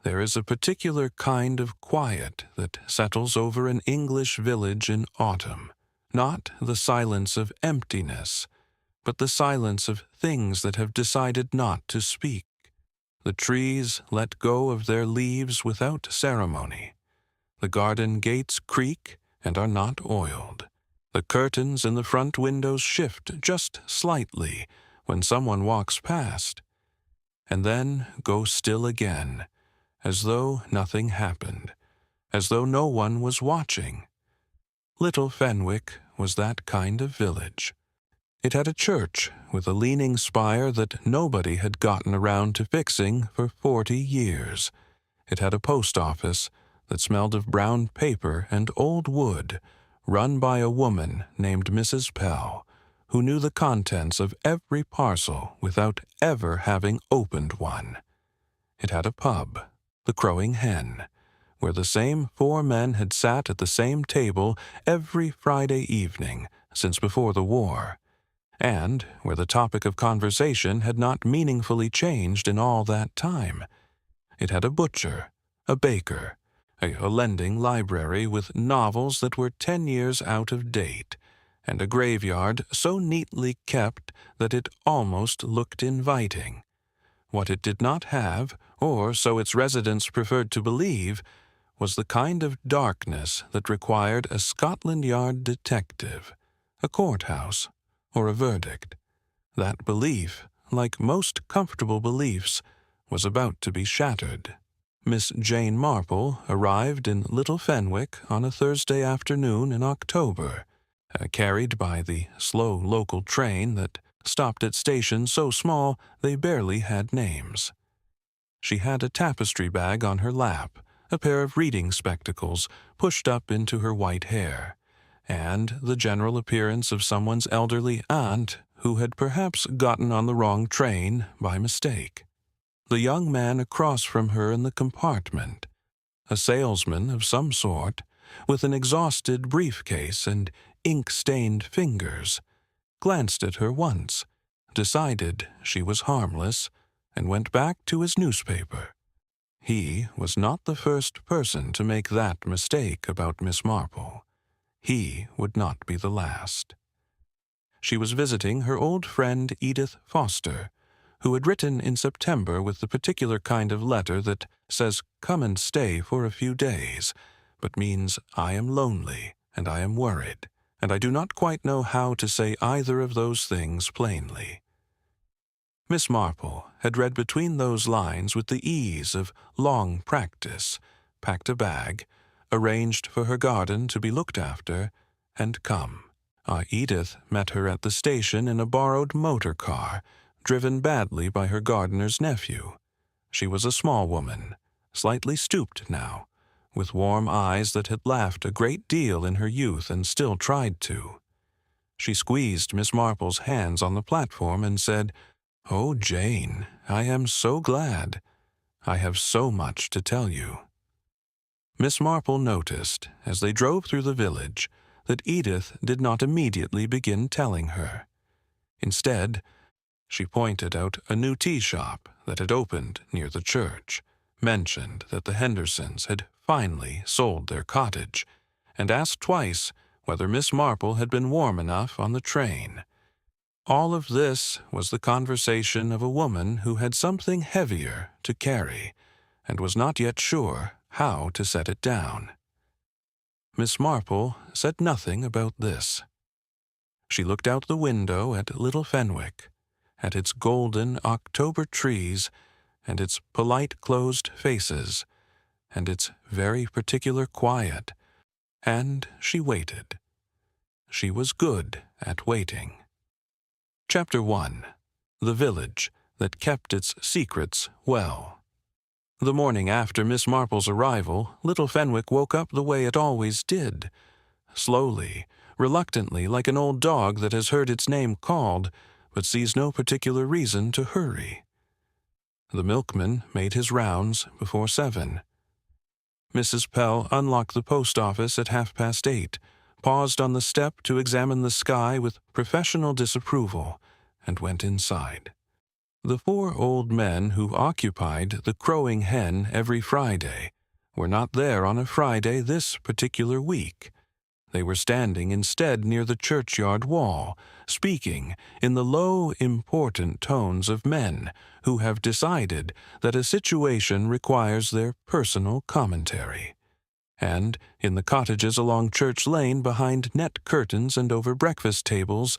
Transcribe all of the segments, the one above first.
There is a particular kind of quiet that settles over an English village in autumn, not the silence of emptiness, but the silence of things that have decided not to speak. The trees let go of their leaves without ceremony. The garden gates creak and are not oiled. The curtains in the front windows shift just slightly when someone walks past, and then go still again, as though nothing happened, as though no one was watching. Little Fenwick was that kind of village. It had a church with a leaning spire that nobody had gotten around to fixing for 40 years. It had a post office that smelled of brown paper and old wood, run by a woman named Mrs. Pell, who knew the contents of every parcel without ever having opened one. It had a pub, the Crowing Hen, where the same 4 men had sat at the same table every Friday evening since before the war, and where the topic of conversation had not meaningfully changed in all that time. It had a butcher, a baker, a lending library with novels that were 10 years out of date, and a graveyard so neatly kept that it almost looked inviting. What it did not have, or so its residents preferred to believe, was the kind of darkness that required a Scotland Yard detective, a courthouse, or a verdict. That belief, like most comfortable beliefs, was about to be shattered. Miss Jane Marple arrived in Little Fenwick on a Thursday afternoon in October, carried by the slow local train that stopped at stations so small they barely had names. She had a tapestry bag on her lap, a pair of reading spectacles pushed up into her white hair, and the general appearance of someone's elderly aunt who had perhaps gotten on the wrong train by mistake. The young man across from her in the compartment, a salesman of some sort, with an exhausted briefcase and ink-stained fingers, glanced at her once, decided she was harmless, and went back to his newspaper. He was not the first person to make that mistake about Miss Marple. He would not be the last. She was visiting her old friend Edith Foster, who had written in September with the particular kind of letter that says, "Come and stay for a few days," but means, "I am lonely, and I am worried, and I do not quite know how to say either of those things plainly." Miss Marple had read between those lines with the ease of long practice, packed a bag, arranged for her garden to be looked after, and come. Edith met her at the station in a borrowed motor car, driven badly by her gardener's nephew. She was a small woman, slightly stooped now, with warm eyes that had laughed a great deal in her youth and still tried to. She squeezed Miss Marple's hands on the platform and said, "Oh, Jane, I am so glad. I have so much to tell you." Miss Marple noticed, as they drove through the village, that Edith did not immediately begin telling her. Instead, she pointed out a new tea shop that had opened near the church, mentioned that the Hendersons had finally sold their cottage, and asked twice whether Miss Marple had been warm enough on the train. All of this was the conversation of a woman who had something heavier to carry, and was not yet sure how to set it down. Miss Marple said nothing about this. She looked out the window at Little Fenwick, at its golden October trees, and its polite closed faces, and its very particular quiet, and she waited. She was good at waiting. Chapter 1. The Village That Kept Its Secrets Well. The morning after Miss Marple's arrival, Little Fenwick woke up the way it always did, slowly, reluctantly, like an old dog that has heard its name called, but sees no particular reason to hurry. The milkman made his rounds before 7. Mrs. Pell unlocked the post office at 8:30, paused on the step to examine the sky with professional disapproval, and went inside. The 4 old men who occupied the Crowing Hen every Friday were not there on a Friday this particular week. They were standing instead near the churchyard wall, speaking in the low, important tones of men who have decided that a situation requires their personal commentary. And in the cottages along Church Lane behind net curtains and over breakfast tables,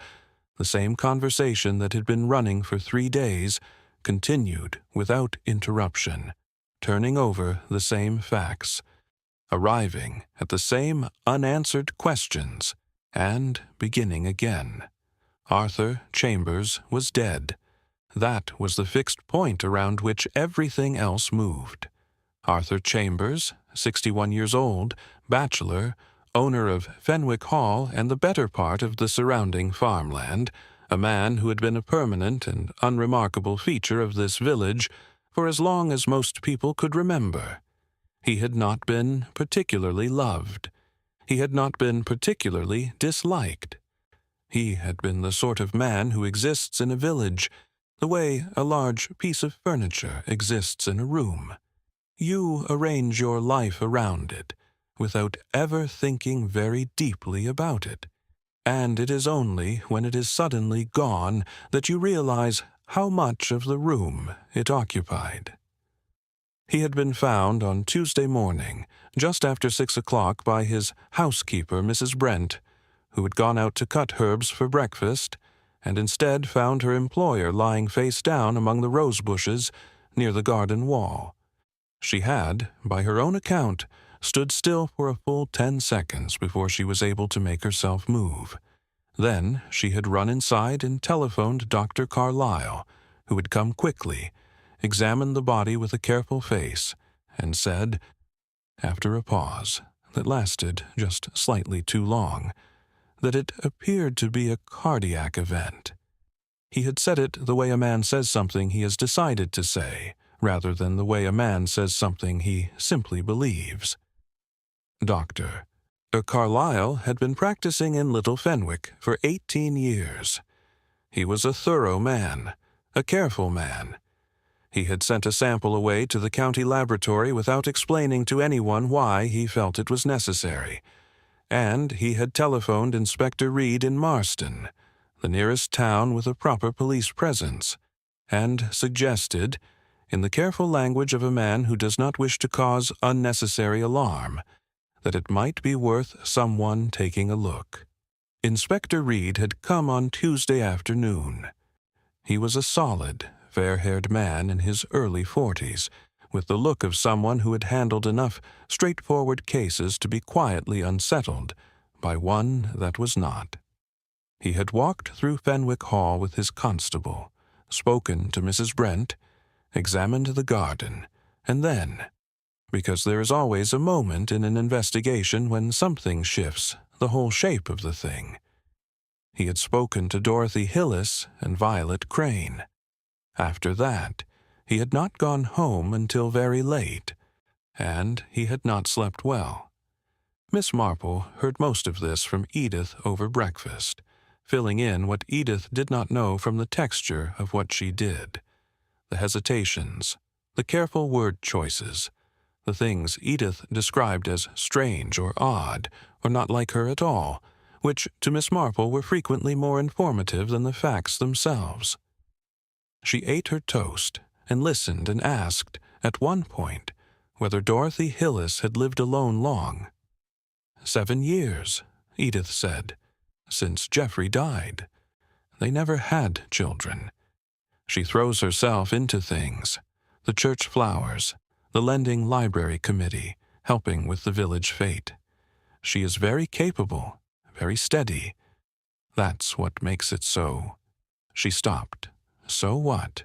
the same conversation that had been running for 3 days continued without interruption, turning over the same facts, arriving at the same unanswered questions, and beginning again. Arthur Chambers was dead. That was the fixed point around which everything else moved. Arthur Chambers, 61 years old, bachelor, owner of Fenwick Hall and the better part of the surrounding farmland, a man who had been a permanent and unremarkable feature of this village for as long as most people could remember. He had not been particularly loved. He had not been particularly disliked. He had been the sort of man who exists in a village, the way a large piece of furniture exists in a room. You arrange your life around it, without ever thinking very deeply about it, and it is only when it is suddenly gone that you realize how much of the room it occupied. He had been found on Tuesday morning, just after 6 o'clock, by his housekeeper, Mrs. Brent, who had gone out to cut herbs for breakfast, and instead found her employer lying face down among the rose bushes near the garden wall. She had, by her own account, stood still for a full 10 seconds before she was able to make herself move. Then she had run inside and telephoned Dr. Carlyle, who had come quickly, examined the body with a careful face, and said, after a pause that lasted just slightly too long, that it appeared to be a cardiac event. He had said it the way a man says something he has decided to say, rather than the way a man says something he simply believes. Dr. Carlyle had been practicing in Little Fenwick for 18 years. He was a thorough man, a careful man. He had sent a sample away to the county laboratory without explaining to anyone why he felt it was necessary, and he had telephoned Inspector Reed in Marston, the nearest town with a proper police presence, and suggested, in the careful language of a man who does not wish to cause unnecessary alarm, that it might be worth someone taking a look. Inspector Reed had come on Tuesday afternoon. He was a solid, fair-haired man in his early 40s, with the look of someone who had handled enough straightforward cases to be quietly unsettled by one that was not. He had walked through Fenwick Hall with his constable, spoken to Mrs. Brent, examined the garden, and then, because there is always a moment in an investigation when something shifts the whole shape of the thing, he had spoken to Dorothy Hillis and Violet Crane. After that, he had not gone home until very late, and he had not slept well. Miss Marple heard most of this from Edith over breakfast, filling in what Edith did not know from the texture of what she did, the hesitations, the careful word choices, the things Edith described as strange or odd or not like her at all, which to Miss Marple were frequently more informative than the facts themselves. She ate her toast and listened and asked, at one point, whether Dorothy Hillis had lived alone long. 7 years, Edith said, since Geoffrey died. They never had children. She throws herself into things, the church flowers, the lending library committee, helping with the village fete. She is very capable, very steady. That's what makes it so. She stopped. So what?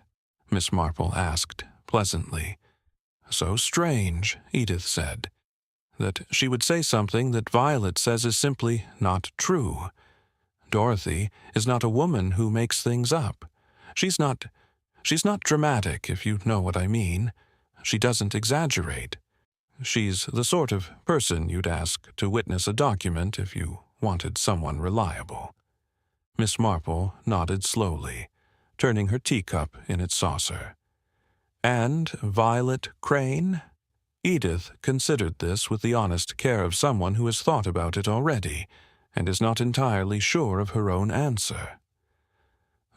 Miss Marple asked, pleasantly. So strange, Edith said, that she would say something that Violet says is simply not true. Dorothy is not a woman who makes things up. She's not dramatic, if you know what I mean. She doesn't exaggerate. She's the sort of person you'd ask to witness a document if you wanted someone reliable. Miss Marple nodded slowly, turning her teacup in its saucer. And Violet Crane? Edith considered this with the honest care of someone who has thought about it already and is not entirely sure of her own answer.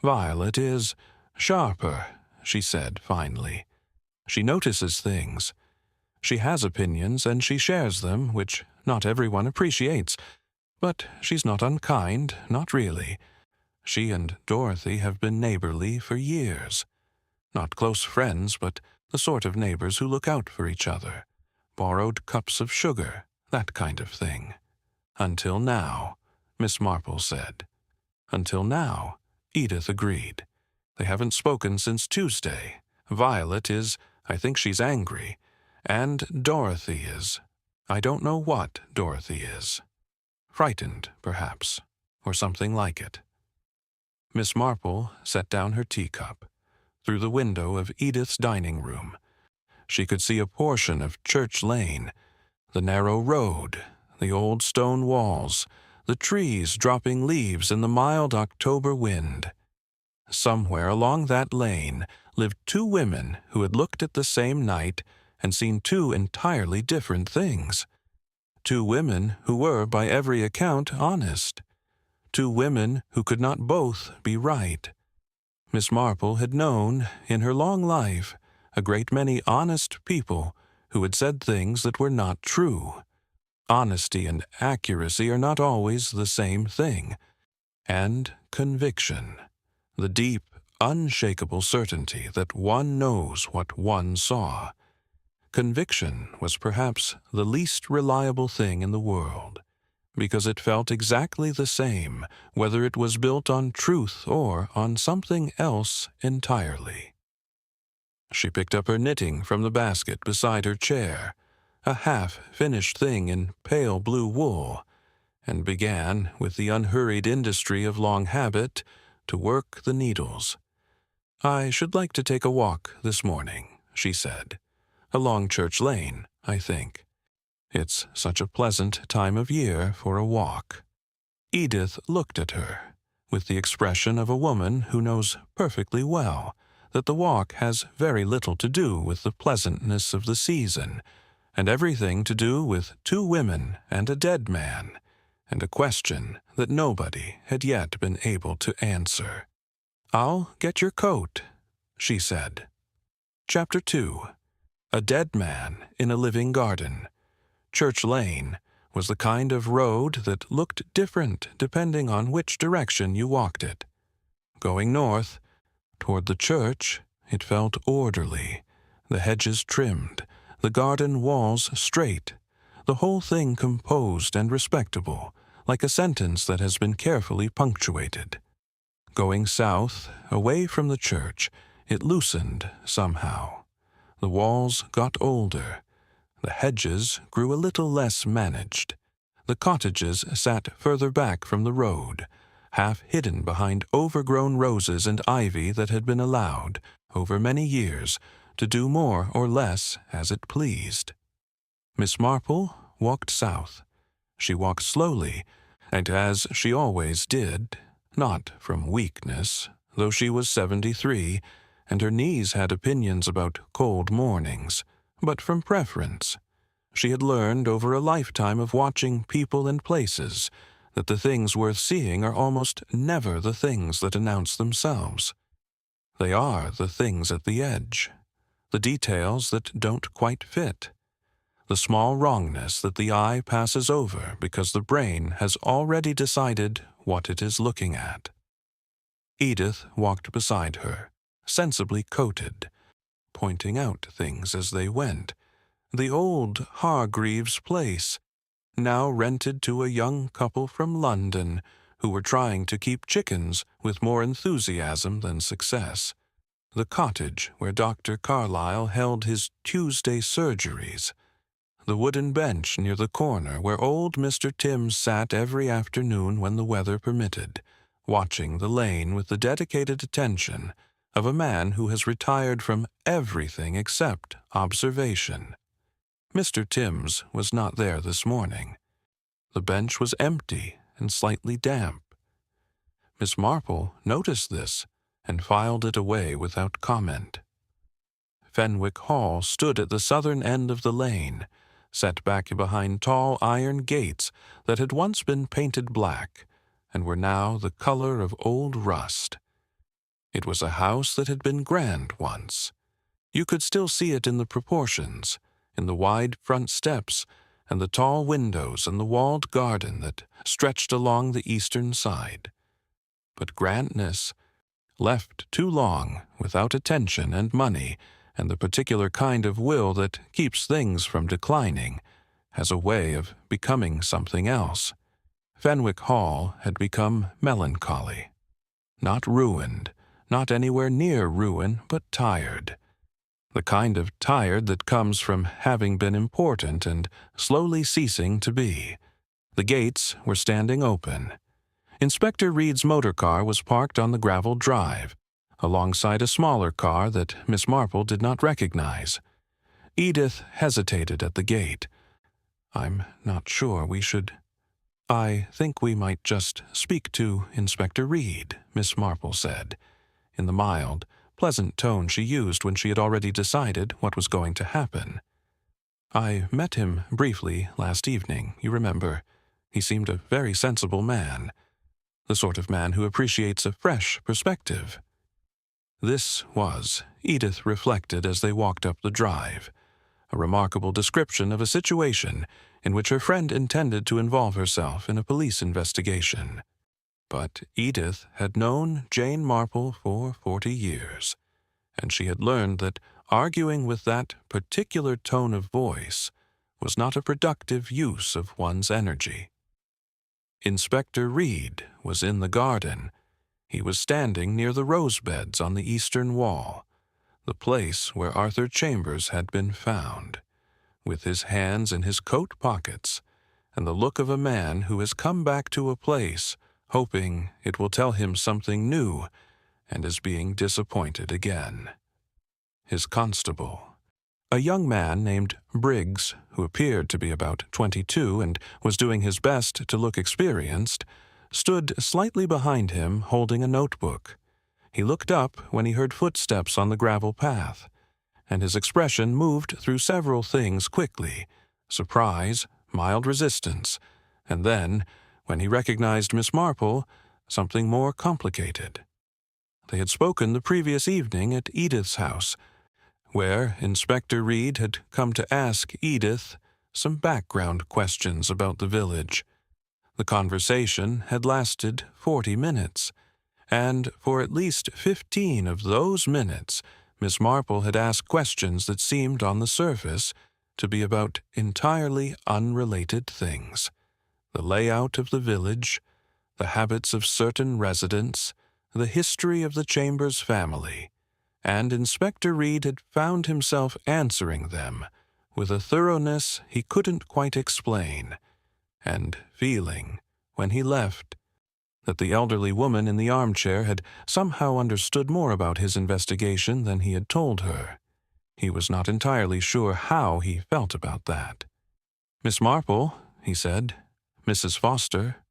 Violet is sharper, she said finally. She notices things. She has opinions and she shares them, which not everyone appreciates. But she's not unkind, not really. She and Dorothy have been neighborly for years. Not close friends, but the sort of neighbors who look out for each other. Borrowed cups of sugar, that kind of thing. Until now, Miss Marple said. Until now, Edith agreed. They haven't spoken since Tuesday. Violet is, I think she's angry. And Dorothy is. I don't know what Dorothy is. Frightened, perhaps, or something like it. Miss Marple set down her teacup. Through the window of Edith's dining room, she could see a portion of Church Lane, the narrow road, the old stone walls, the trees dropping leaves in the mild October wind. Somewhere along that lane lived two women who had looked at the same night and seen two entirely different things. Two women who were, by every account, honest. Two women who could not both be right. Miss Marple had known, in her long life, a great many honest people who had said things that were not true. Honesty and accuracy are not always the same thing. And conviction, the deep, unshakable certainty that one knows what one saw. Conviction was perhaps the least reliable thing in the world, because it felt exactly the same whether it was built on truth or on something else entirely. She picked up her knitting from the basket beside her chair, a half-finished thing in pale blue wool, and began, with the unhurried industry of long habit, to work the needles. "I should like to take a walk this morning," she said. "Along Church Lane, I think. It's such a pleasant time of year for a walk." Edith looked at her, with the expression of a woman who knows perfectly well that the walk has very little to do with the pleasantness of the season, and everything to do with two women and a dead man, and a question that nobody had yet been able to answer. "I'll get your coat," she said. Chapter 2. A Dead Man in a Living Garden. Church Lane was the kind of road that looked different depending on which direction you walked it. Going north, toward the church, it felt orderly, the hedges trimmed, the garden walls straight, the whole thing composed and respectable, like a sentence that has been carefully punctuated. Going south, away from the church, it loosened somehow. The walls got older. The hedges grew a little less managed. The cottages sat further back from the road, half hidden behind overgrown roses and ivy that had been allowed, over many years, to do more or less as it pleased. Miss Marple walked south. She walked slowly, and as she always did, not from weakness, though she was 73, and her knees had opinions about cold mornings, but from preference. She had learned over a lifetime of watching people and places that the things worth seeing are almost never the things that announce themselves. They are the things at the edge, the details that don't quite fit, the small wrongness that the eye passes over because the brain has already decided what it is looking at. Edith walked beside her, sensibly coated, pointing out things as they went. The old Hargreaves place, now rented to a young couple from London who were trying to keep chickens with more enthusiasm than success. The cottage where Dr. Carlyle held his Tuesday surgeries. The wooden bench near the corner where old Mr. Timms sat every afternoon when the weather permitted, watching the lane with the dedicated attention of a man who has retired from everything except observation. Mr. Timms was not there this morning. The bench was empty and slightly damp. Miss Marple noticed this and filed it away without comment. Fenwick Hall stood at the southern end of the lane, set back behind tall iron gates that had once been painted black and were now the color of old rust. It was a house that had been grand once. You could still see it in the proportions, in the wide front steps and the tall windows and the walled garden that stretched along the eastern side. But grandness, left too long without attention and money and the particular kind of will that keeps things from declining, has a way of becoming something else. Fenwick Hall had become melancholy. Not ruined, not anywhere near ruin, but tired. The kind of tired that comes from having been important and slowly ceasing to be. The gates were standing open. Inspector Reed's motor car was parked on the gravel drive, alongside a smaller car that Miss Marple did not recognize. Edith hesitated at the gate. "I'm not sure we should—" "I think we might just speak to Inspector Reed," Miss Marple said, in the mild, pleasant tone she used when she had already decided what was going to happen. "I met him briefly last evening, you remember. He seemed a very sensible man, the sort of man who appreciates a fresh perspective." This was, Edith reflected as they walked up the drive, a remarkable description of a situation in which her friend intended to involve herself in a police investigation. But Edith had known Jane Marple for 40 years, and she had learned that arguing with that particular tone of voice was not a productive use of one's energy. Inspector Reed was in the garden. He was standing near the rose beds on the eastern wall, the place where Arthur Chambers had been found, with his hands in his coat pockets, and the look of a man who has come back to a place hoping it will tell him something new and is being disappointed again. His constable, a young man named Briggs, who appeared to be about 22 and was doing his best to look experienced, stood slightly behind him holding a notebook. He looked up when he heard footsteps on the gravel path, and his expression moved through several things quickly: surprise, mild resistance, and then, when he recognized Miss Marple, something more complicated. They had spoken the previous evening at Edith's house, where Inspector Reed had come to ask Edith some background questions about the village. The conversation had lasted 40 minutes, and for at least 15 of those minutes, Miss Marple had asked questions that seemed on the surface to be about entirely unrelated things: the layout of the village, the habits of certain residents, the history of the Chambers family, and Inspector Reed had found himself answering them with a thoroughness he couldn't quite explain, and feeling, when he left, that the elderly woman in the armchair had somehow understood more about his investigation than he had told her. He was not entirely sure how he felt about that. "Miss Marple," he said, "Mrs. Foster."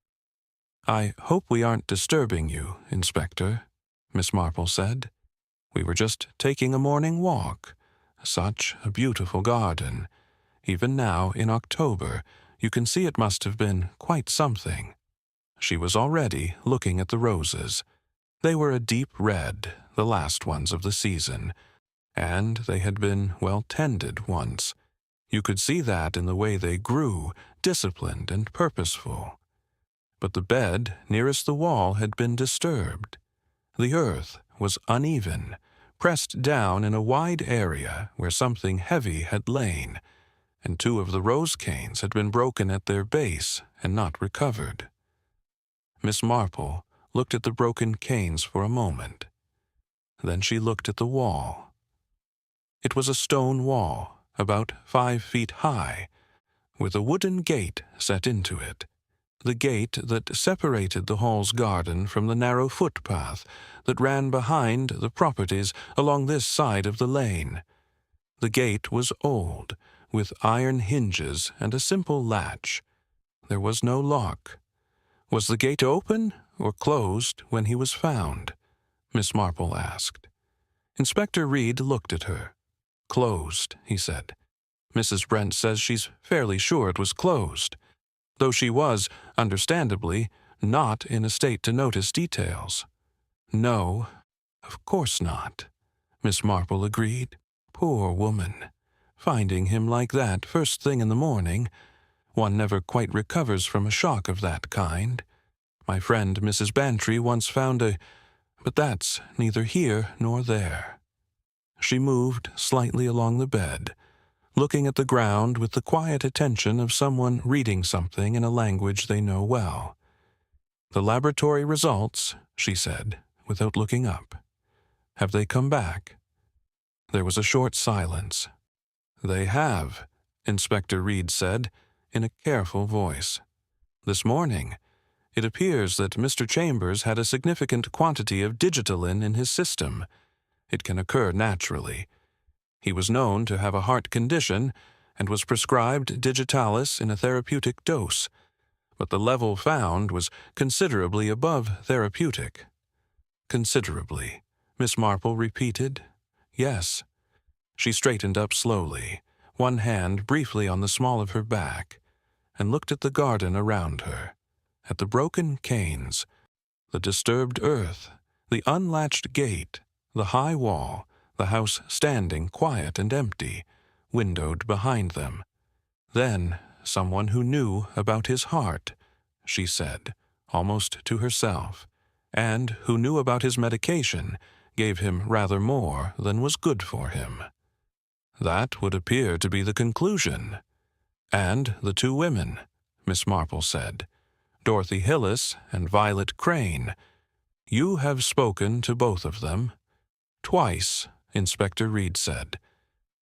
"I hope we aren't disturbing you, Inspector," Miss Marple said. "We were just taking a morning walk. Such a beautiful garden. Even now, in October, you can see it must have been quite something." She was already looking at the roses. They were a deep red, the last ones of the season, and they had been well tended once. You could see that in the way they grew, disciplined and purposeful. But the bed nearest the wall had been disturbed. The earth was uneven, pressed down in a wide area where something heavy had lain, and 2 of the rose canes had been broken at their base and not recovered. Miss Marple looked at the broken canes for a moment. Then she looked at the wall. It was a stone wall, about 5 feet high, with a wooden gate set into it, the gate that separated the hall's garden from the narrow footpath that ran behind the properties along this side of the lane. The gate was old, with iron hinges and a simple latch. There was no lock. Was the gate open or closed when he was found? Miss Marple asked. Inspector Reed looked at her. Closed, he said. Mrs. Brent says she's fairly sure it was closed, though she was, understandably, not in a state to notice details. No, of course not, Miss Marple agreed. Poor woman. Finding him like that first thing in the morning. One never quite recovers from a shock of that kind. My friend Mrs. Bantry once found but that's neither here nor there. She moved slightly along the bed, looking at the ground with the quiet attention of someone reading something in a language they know well. The laboratory results, she said, without looking up. Have they come back? There was a short silence. They have, Inspector Reed said, in a careful voice. This morning, it appears that Mr. Chambers had a significant quantity of digitalin in his system. It can occur naturally. He was known to have a heart condition and was prescribed digitalis in a therapeutic dose, but the level found was considerably above therapeutic. Considerably, Miss Marple repeated. Yes. She straightened up slowly, one hand briefly on the small of her back, and looked at the garden around her, at the broken canes, the disturbed earth, the unlatched gate, the high wall, the house standing quiet and empty, windowed behind them. Then someone who knew about his heart, she said, almost to herself, and who knew about his medication, gave him rather more than was good for him. That would appear to be the conclusion. And the two women, Miss Marple said, Dorothy Hillis and Violet Crane. You have spoken to both of them. Twice, Inspector Reed said,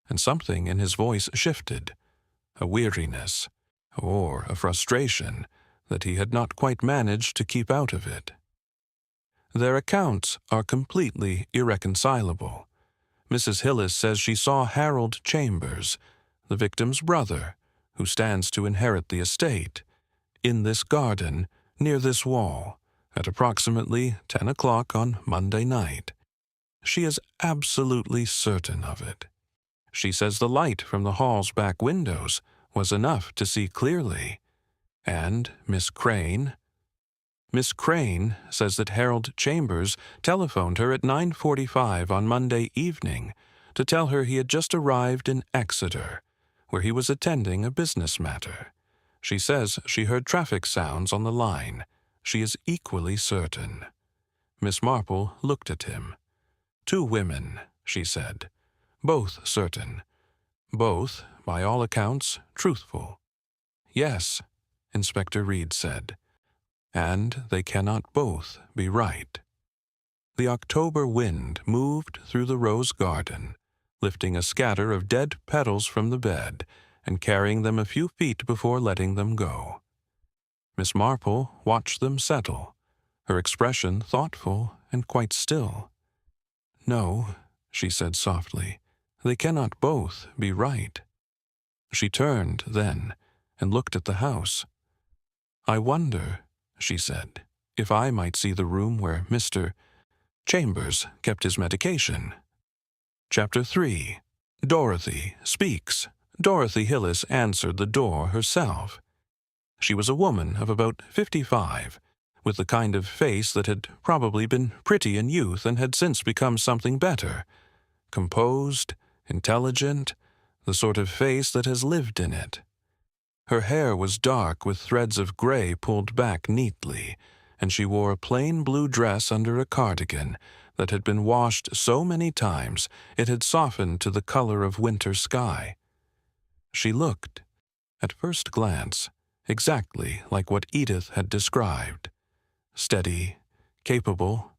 and something in his voice shifted, a weariness, or a frustration that he had not quite managed to keep out of it. Their accounts are completely irreconcilable. Mrs. Hillis says she saw Harold Chambers, the victim's brother, who stands to inherit the estate, in this garden, near this wall, at approximately 10 o'clock on Monday night. She is absolutely certain of it. She says the light from the hall's back windows was enough to see clearly. And Miss Crane says that Harold Chambers telephoned her at 9:45 on Monday evening to tell her he had just arrived in Exeter, where he was attending a business matter. She says she heard traffic sounds on the line. She is equally certain. Miss Marple looked at him. Two women, she said. Both certain. Both, by all accounts, truthful. Yes, Inspector Reed said. And they cannot both be right. The October wind moved through the rose garden, lifting a scatter of dead petals from the bed and carrying them a few feet before letting them go. Miss Marple watched them settle, her expression thoughtful and quite still. No, she said softly, they cannot both be right. She turned, then, and looked at the house. I wonder, she said, if I might see the room where Mr. Chambers kept his medication. Chapter 3. Dorothy Speaks. Dorothy Hillis answered the door herself. She was a woman of about 55, with the kind of face that had probably been pretty in youth and had since become something better. Composed, intelligent, the sort of face that has lived in it. Her hair was dark with threads of gray pulled back neatly, and she wore a plain blue dress under a cardigan that had been washed so many times it had softened to the color of winter sky. She looked, at first glance, exactly like what Edith had described. Steady, capable,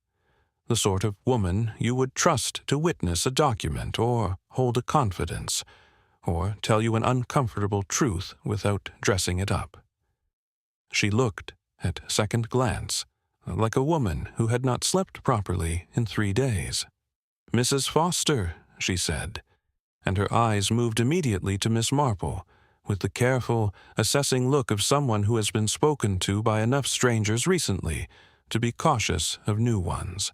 the sort of woman you would trust to witness a document or hold a confidence, or tell you an uncomfortable truth without dressing it up. She looked, at second glance, like a woman who had not slept properly in 3 days. Mrs. Foster, she said, and her eyes moved immediately to Miss Marple, with the careful, assessing look of someone who has been spoken to by enough strangers recently to be cautious of new ones.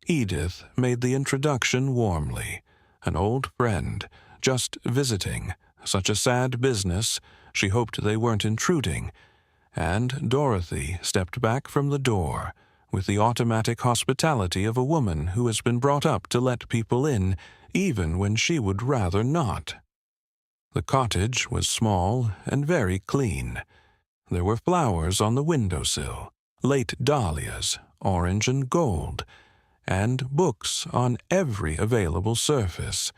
Edith made the introduction warmly. An old friend, just visiting, such a sad business, she hoped they weren't intruding, and Dorothy stepped back from the door with the automatic hospitality of a woman who has been brought up to let people in, even when she would rather not. The cottage was small and very clean. There were flowers on the windowsill, late dahlias, orange and gold, and books on every available surface,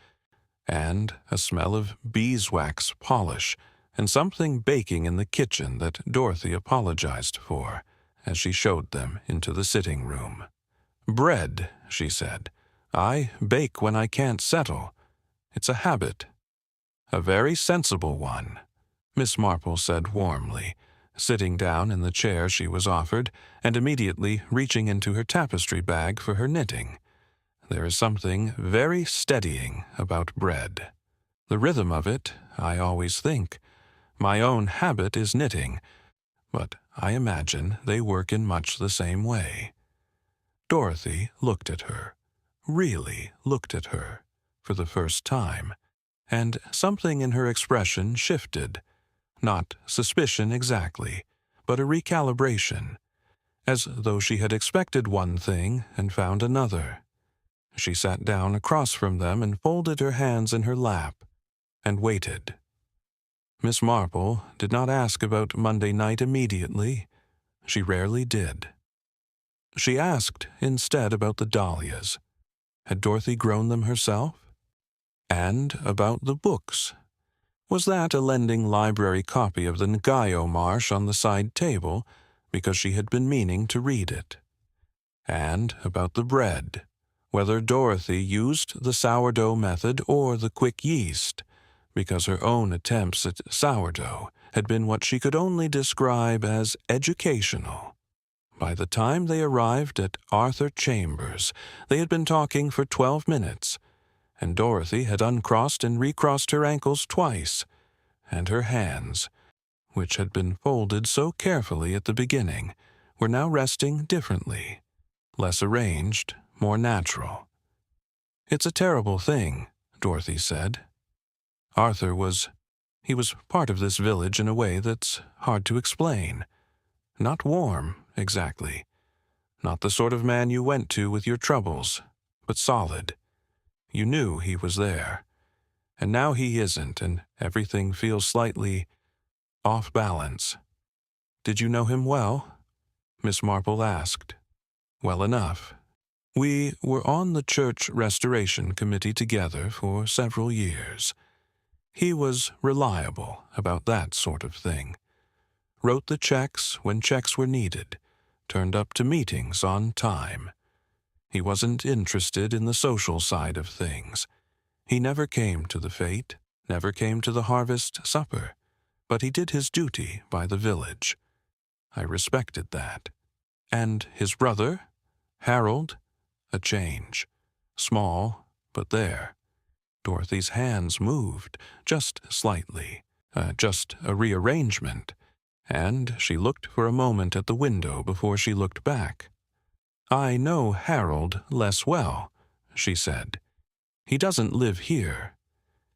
and a smell of beeswax polish, and something baking in the kitchen that Dorothy apologized for as she showed them into the sitting room. "Bread," she said. "I bake when I can't settle. It's a habit." "A very sensible one," Miss Marple said warmly, sitting down in the chair she was offered and immediately reaching into her tapestry bag for her knitting. "There is something very steadying about bread. The rhythm of it, I always think. My own habit is knitting, but I imagine they work in much the same way." Dorothy looked at her, really looked at her, for the first time, and something in her expression shifted. Not suspicion exactly, but a recalibration, as though she had expected one thing and found another. She sat down across from them and folded her hands in her lap, and waited. Miss Marple did not ask about Monday night immediately. She rarely did. She asked instead about the dahlias. Had Dorothy grown them herself? And about the books. Was that a lending library copy of the Ngaio Marsh on the side table, because she had been meaning to read it? And about the bread, whether Dorothy used the sourdough method or the quick yeast, because her own attempts at sourdough had been what she could only describe as educational. By the time they arrived at Arthur Chambers, they had been talking for 12 minutes, and Dorothy had uncrossed and recrossed her ankles twice, and her hands, which had been folded so carefully at the beginning, were now resting differently, less arranged, more natural. "It's a terrible thing," Dorothy said. "Arthur was part of this village in a way that's hard to explain. Not warm, exactly. Not the sort of man you went to with your troubles, but solid. You knew he was there. And now he isn't, and everything feels slightly off balance." "Did you know him well?" Miss Marple asked. "Well enough. We were on the church restoration committee together for several years. He was reliable about that sort of thing. Wrote the checks when checks were needed, turned up to meetings on time. He wasn't interested in the social side of things. He never came to the fete, never came to the harvest supper, but he did his duty by the village. I respected that. And his brother, Harold, a change. Small, but there." Dorothy's hands moved, just slightly, just a rearrangement, and she looked for a moment at the window before she looked back. "I know Harold less well," she said. "He doesn't live here.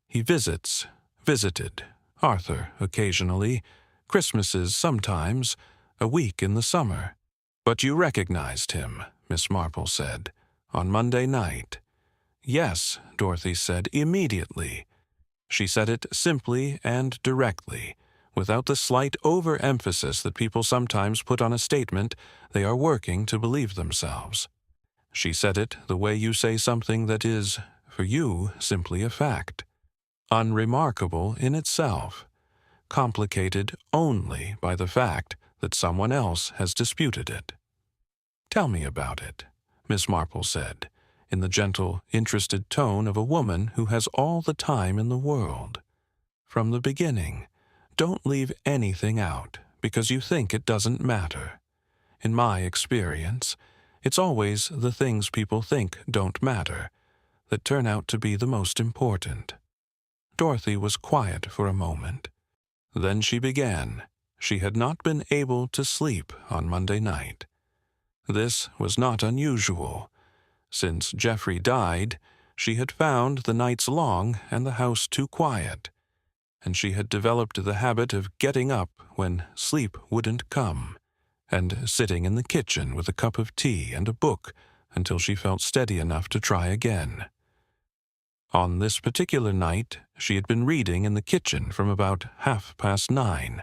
He visited Arthur occasionally, Christmases sometimes, a week in the summer. But you recognized him," Miss Marple said, "on Monday night." "Yes," Dorothy said, "immediately." She said it simply and directly, without the slight over-emphasis that people sometimes put on a statement they are working to believe themselves. She said it the way you say something that is, for you, simply a fact. Unremarkable in itself, complicated only by the fact that someone else has disputed it. "Tell me about it," Miss Marple said, in the gentle, interested tone of a woman who has all the time in the world. "From the beginning. Don't leave anything out because you think it doesn't matter. In my experience, it's always the things people think don't matter that turn out to be the most important." Dorothy was quiet for a moment. Then she began. She had not been able to sleep on Monday night. This was not unusual. Since Geoffrey died, she had found the nights long and the house too quiet, and she had developed the habit of getting up when sleep wouldn't come, and sitting in the kitchen with a cup of tea and a book until she felt steady enough to try again. On this particular night, she had been reading in the kitchen from about 9:30,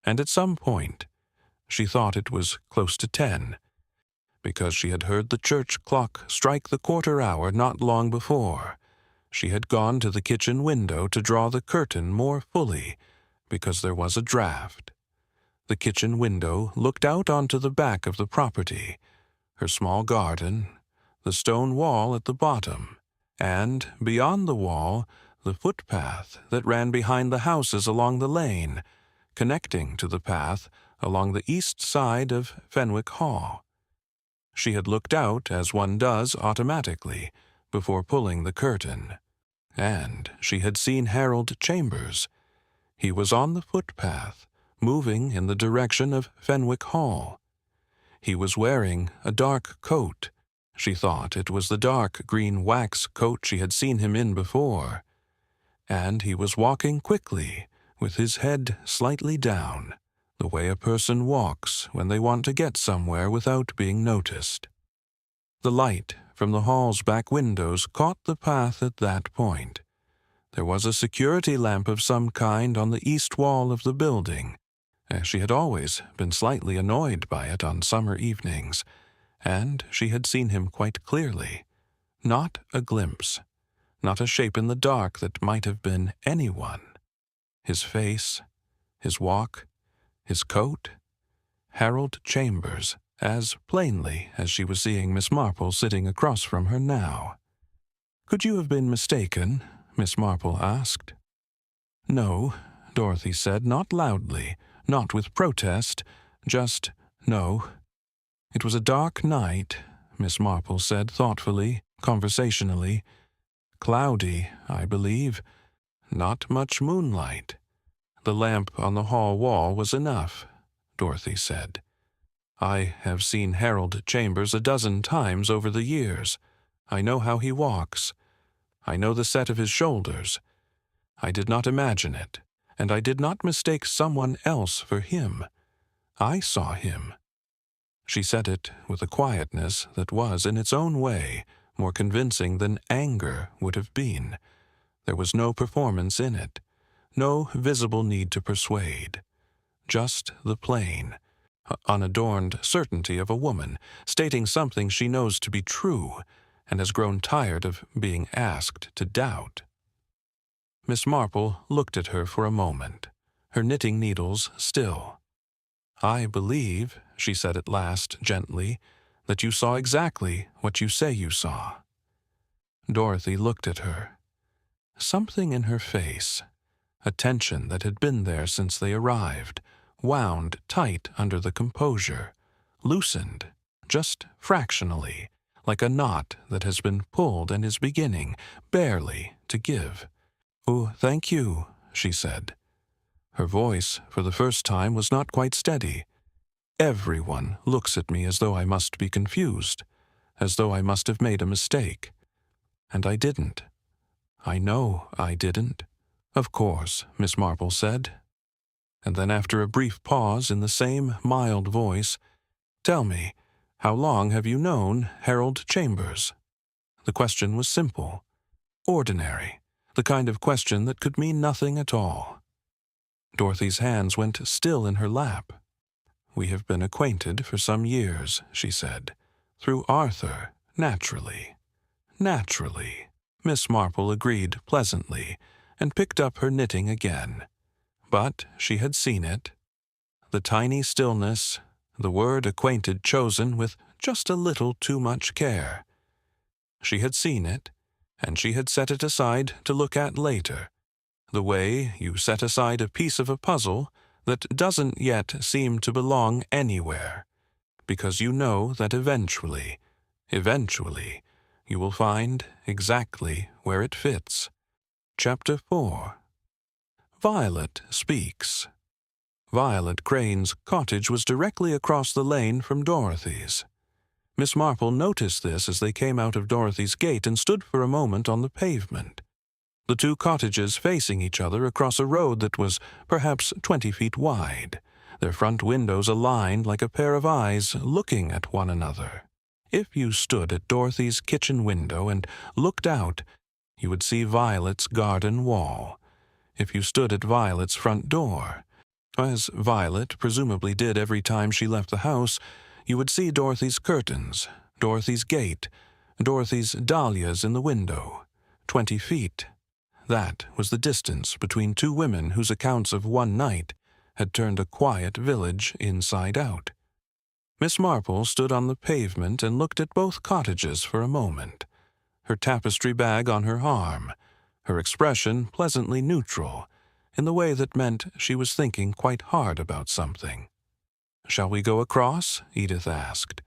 and at some point, she thought it was close to 10, because she had heard the church clock strike the quarter hour not long before. She had gone to the kitchen window to draw the curtain more fully, because there was a draught. The kitchen window looked out onto the back of the property, her small garden, the stone wall at the bottom, and, beyond the wall, the footpath that ran behind the houses along the lane, connecting to the path along the east side of Fenwick Hall. She had looked out as one does automatically before pulling the curtain, and she had seen Harold Chambers. He was on the footpath, moving in the direction of Fenwick Hall. He was wearing a dark coat. She thought it was the dark green wax coat she had seen him in before, and he was walking quickly, with his head slightly down, the way a person walks when they want to get somewhere without being noticed. The light from the hall's back windows caught the path at that point. There was a security lamp of some kind on the east wall of the building. She had always been slightly annoyed by it on summer evenings, and she had seen him quite clearly. Not a glimpse, not a shape in the dark that might have been anyone. His face, his walk, his coat, Harold Chambers, as plainly as she was seeing Miss Marple sitting across from her now. "Could you have been mistaken?" Miss Marple asked. "No," Dorothy said, not loudly, not with protest, just no. "It was a dark night," Miss Marple said thoughtfully, conversationally. "Cloudy, I believe. Not much moonlight." "The lamp on the hall wall was enough," Dorothy said. "I have seen Harold Chambers a dozen times over the years. I know how he walks. I know the set of his shoulders. I did not imagine it, and I did not mistake someone else for him. I saw him." She said it with a quietness that was, in its own way, more convincing than anger would have been. There was no performance in it, no visible need to persuade. Just the plain, unadorned certainty of a woman stating something she knows to be true and has grown tired of being asked to doubt. Miss Marple looked at her for a moment, her knitting needles still. "I believe," she said at last gently, "that you saw exactly what you say you saw." Dorothy looked at her. Something in her face, a tension that had been there since they arrived, wound tight under the composure, loosened, just fractionally, like a knot that has been pulled and is beginning, barely, to give. "Oh, thank you," she said. Her voice, for the first time, was not quite steady. "Everyone looks at me as though I must be confused, as though I must have made a mistake. And I didn't. I know I didn't." "Of course," Miss Marple said. And then after a brief pause in the same mild voice, "Tell me, how long have you known Harold Chambers?" The question was simple, ordinary, the kind of question that could mean nothing at all. Dorothy's hands went still in her lap. "We have been acquainted for some years," she said. "Through Arthur, naturally." "Naturally," Miss Marple agreed pleasantly, and picked up her knitting again. But she had seen it. The tiny stillness, the word acquainted chosen with just a little too much care. She had seen it, and she had set it aside to look at later, the way you set aside a piece of a puzzle that doesn't yet seem to belong anywhere, because you know that eventually, you will find exactly where it fits. Chapter 4. Violet Speaks. Violet Crane's cottage was directly across the lane from Dorothy's. Miss Marple noticed this as they came out of Dorothy's gate and stood for a moment on the pavement. The two cottages facing each other across a road that was perhaps 20 feet wide, their front windows aligned like a pair of eyes looking at one another. If you stood at Dorothy's kitchen window and looked out, you would see Violet's garden wall. If you stood at Violet's front door, as Violet presumably did every time she left the house, you would see Dorothy's curtains, Dorothy's gate, Dorothy's dahlias in the window. 20 feet. That was the distance between two women whose accounts of one night had turned a quiet village inside out. Miss Marple stood on the pavement and looked at both cottages for a moment, her tapestry bag on her arm, her expression pleasantly neutral, in the way that meant she was thinking quite hard about something. "Shall we go across?" Edith asked.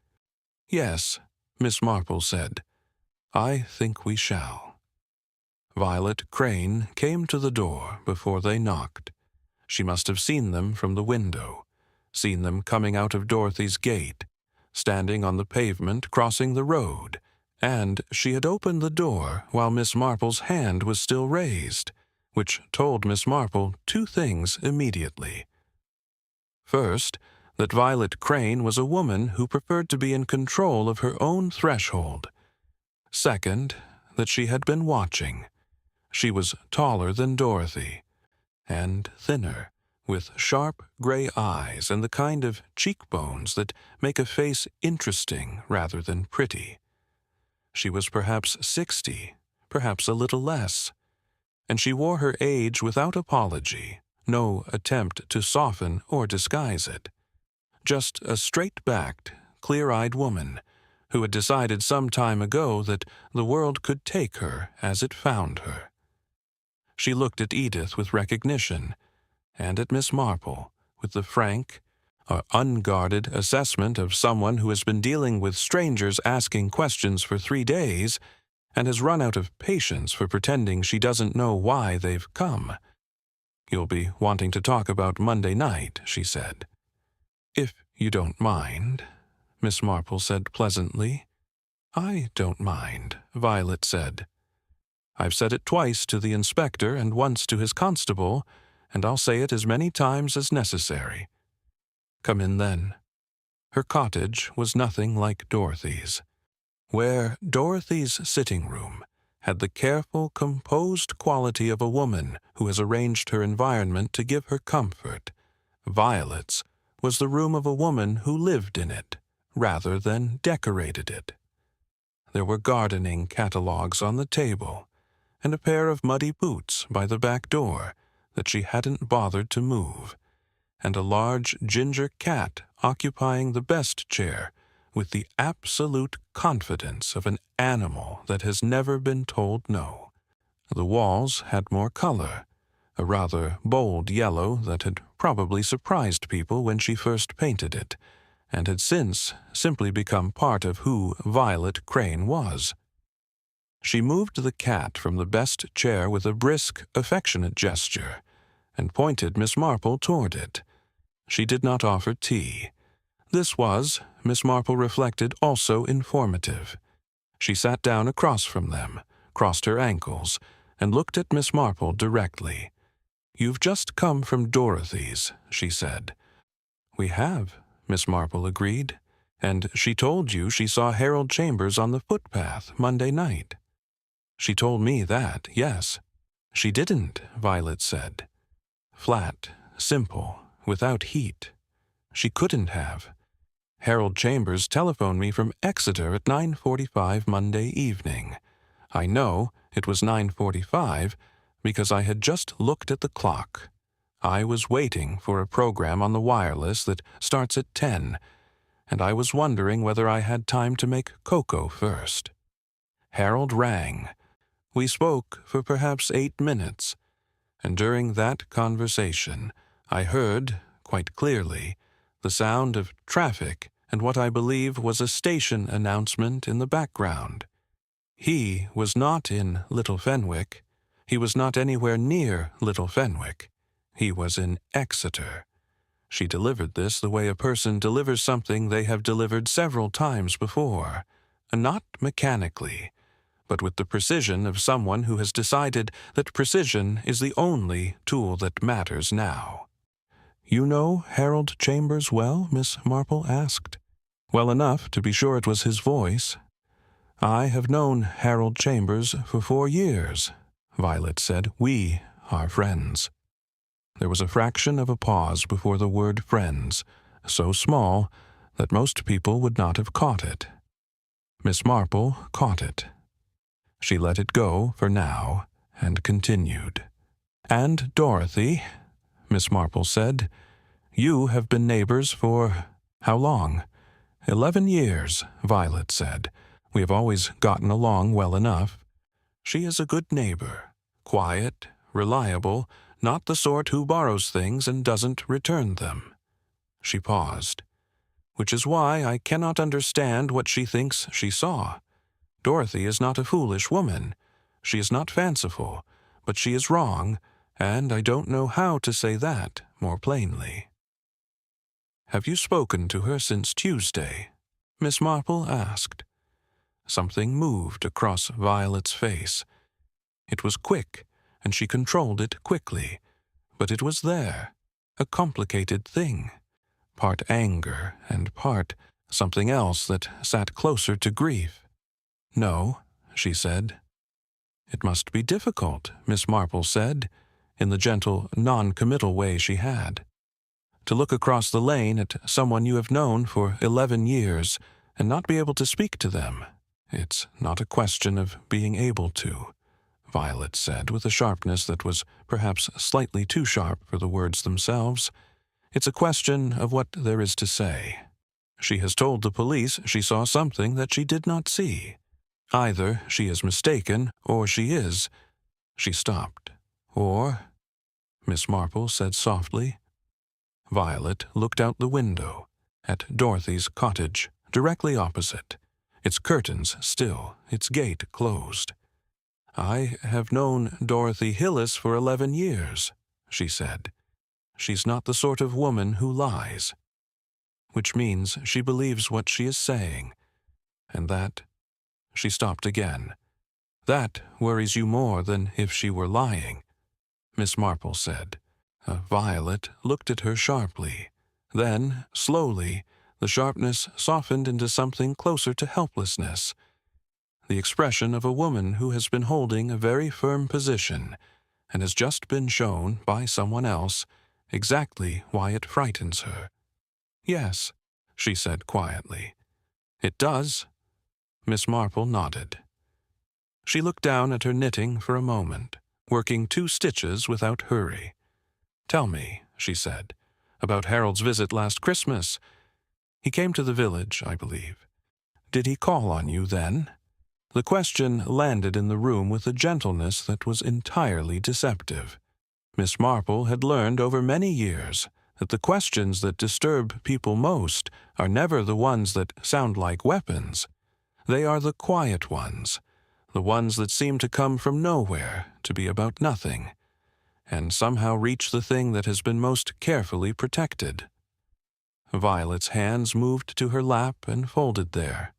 "Yes," Miss Marple said. "I think we shall." Violet Crane came to the door before they knocked. She must have seen them from the window, seen them coming out of Dorothy's gate, standing on the pavement crossing the road, and she had opened the door while Miss Marple's hand was still raised, which told Miss Marple two things immediately. First, that Violet Crane was a woman who preferred to be in control of her own threshold. Second, that she had been watching. She was taller than Dorothy, and thinner, with sharp gray eyes and the kind of cheekbones that make a face interesting rather than pretty. She was perhaps 60, perhaps a little less, and she wore her age without apology, no attempt to soften or disguise it. Just a straight-backed, clear-eyed woman who had decided some time ago that the world could take her as it found her. She looked at Edith with recognition, and at Miss Marple with the frank, unguarded assessment of someone who has been dealing with strangers asking questions for 3 days and has run out of patience for pretending she doesn't know why they've come. "You'll be wanting to talk about Monday night," she said. "If you don't mind," Miss Marple said pleasantly. "I don't mind," Violet said. "I've said it twice to the inspector and once to his constable, and I'll say it as many times as necessary. Come in then." Her cottage was nothing like Dorothy's. Where Dorothy's sitting room had the careful, composed quality of a woman who has arranged her environment to give her comfort, Violet's was the room of a woman who lived in it, rather than decorated it. There were gardening catalogues on the table, and a pair of muddy boots by the back door that she hadn't bothered to move, and a large ginger cat occupying the best chair with the absolute confidence of an animal that has never been told no. The walls had more color, a rather bold yellow that had probably surprised people when she first painted it, and had since simply become part of who Violet Crane was. She moved the cat from the best chair with a brisk, affectionate gesture, and pointed Miss Marple toward it. She did not offer tea. This was, Miss Marple reflected, also informative. She sat down across from them, crossed her ankles, and looked at Miss Marple directly. "You've just come from Dorothy's," she said. "We have," Miss Marple agreed, "and she told you she saw Harold Chambers on the footpath Monday night." "She told me that, yes." "She didn't," Violet said. "Flat, simple, without heat. She couldn't have. Harold Chambers telephoned me from Exeter at 9:45 Monday evening. I know it was 9:45 because I had just looked at the clock. I was waiting for a program on the wireless that starts at 10, and I was wondering whether I had time to make cocoa first. Harold rang. We spoke for perhaps 8 minutes, and during that conversation I heard, quite clearly, the sound of traffic and what I believe was a station announcement in the background. He was not in Little Fenwick. He was not anywhere near Little Fenwick. He was in Exeter. She delivered this the way a person delivers something they have delivered several times before, not mechanically, but with the precision of someone who has decided that precision is the only tool that matters now. "You know Harold Chambers well?" Miss Marple asked. "Well enough to be sure it was his voice." "I have known Harold Chambers for 4 years," Violet said. "We are friends." There was a fraction of a pause before the word friends, so small that most people would not have caught it. Miss Marple caught it. She let it go for now and continued. "And Dorothy," Miss Marple said, "you have been neighbors for how long?" 11 years, Violet said. "We have always gotten along well enough. She is a good neighbor, quiet, reliable, not the sort who borrows things and doesn't return them." She paused. "Which is why I cannot understand what she thinks she saw. Dorothy is not a foolish woman. She is not fanciful, but she is wrong, and I don't know how to say that more plainly." "Have you spoken to her since Tuesday?" Miss Marple asked. Something moved across Violet's face. It was quick, and she controlled it quickly, but it was there, a complicated thing, part anger and part something else that sat closer to grief. "No," she said. "It must be difficult," Miss Marple said, in the gentle, non-committal way she had. "To look across the lane at someone you have known for 11 years and not be able to speak to them. It's not a question of being able to," Violet said with a sharpness that was perhaps slightly too sharp for the words themselves. "It's a question of what there is to say. She has told the police she saw something that she did not see. Either she is mistaken, or she is—" She stopped. "Or," Miss Marple said softly. Violet looked out the window at Dorothy's cottage, directly opposite, its curtains still, its gate closed. "I have known Dorothy Hillis for 11 years, she said. "She's not the sort of woman who lies." Which means she believes what she is saying, and that— She stopped again. "That worries you more than if she were lying," Miss Marple said. Violet looked at her sharply. Then, slowly, the sharpness softened into something closer to helplessness, the expression of a woman who has been holding a very firm position and has just been shown by someone else exactly why it frightens her. "Yes," she said quietly. "It does." Miss Marple nodded. She looked down at her knitting for a moment, working 2 stitches without hurry. "Tell me," she said, "about Harold's visit last Christmas. He came to the village, I believe. Did he call on you then?" The question landed in the room with a gentleness that was entirely deceptive. Miss Marple had learned over many years that the questions that disturb people most are never the ones that sound like weapons. They are the quiet ones, the ones that seem to come from nowhere, to be about nothing, and somehow reach the thing that has been most carefully protected. Violet's hands moved to her lap and folded there.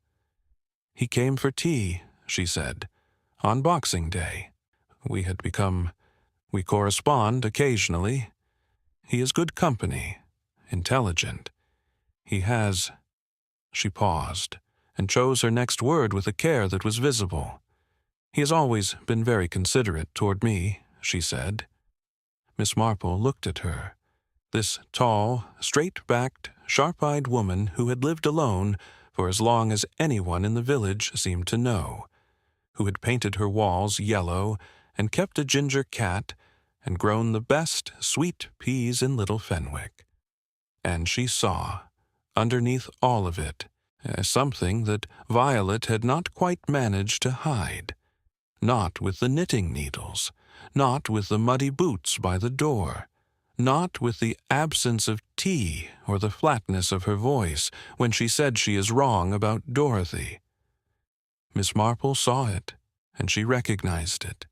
"He came for tea," she said, "on Boxing Day. We correspond occasionally. He is good company, intelligent. He has—" She paused, and chose her next word with a care that was visible. "He has always been very considerate toward me," she said. Miss Marple looked at her. This tall, straight-backed, sharp-eyed woman who had lived alone for as long as anyone in the village seemed to know, who had painted her walls yellow and kept a ginger cat and grown the best sweet peas in Little Fenwick. And she saw, underneath all of it, something that Violet had not quite managed to hide. Not with the knitting needles, not with the muddy boots by the door, not with the absence of tea or the flatness of her voice when she said she is wrong about Dorothy. Miss Marple saw it, and she recognized it,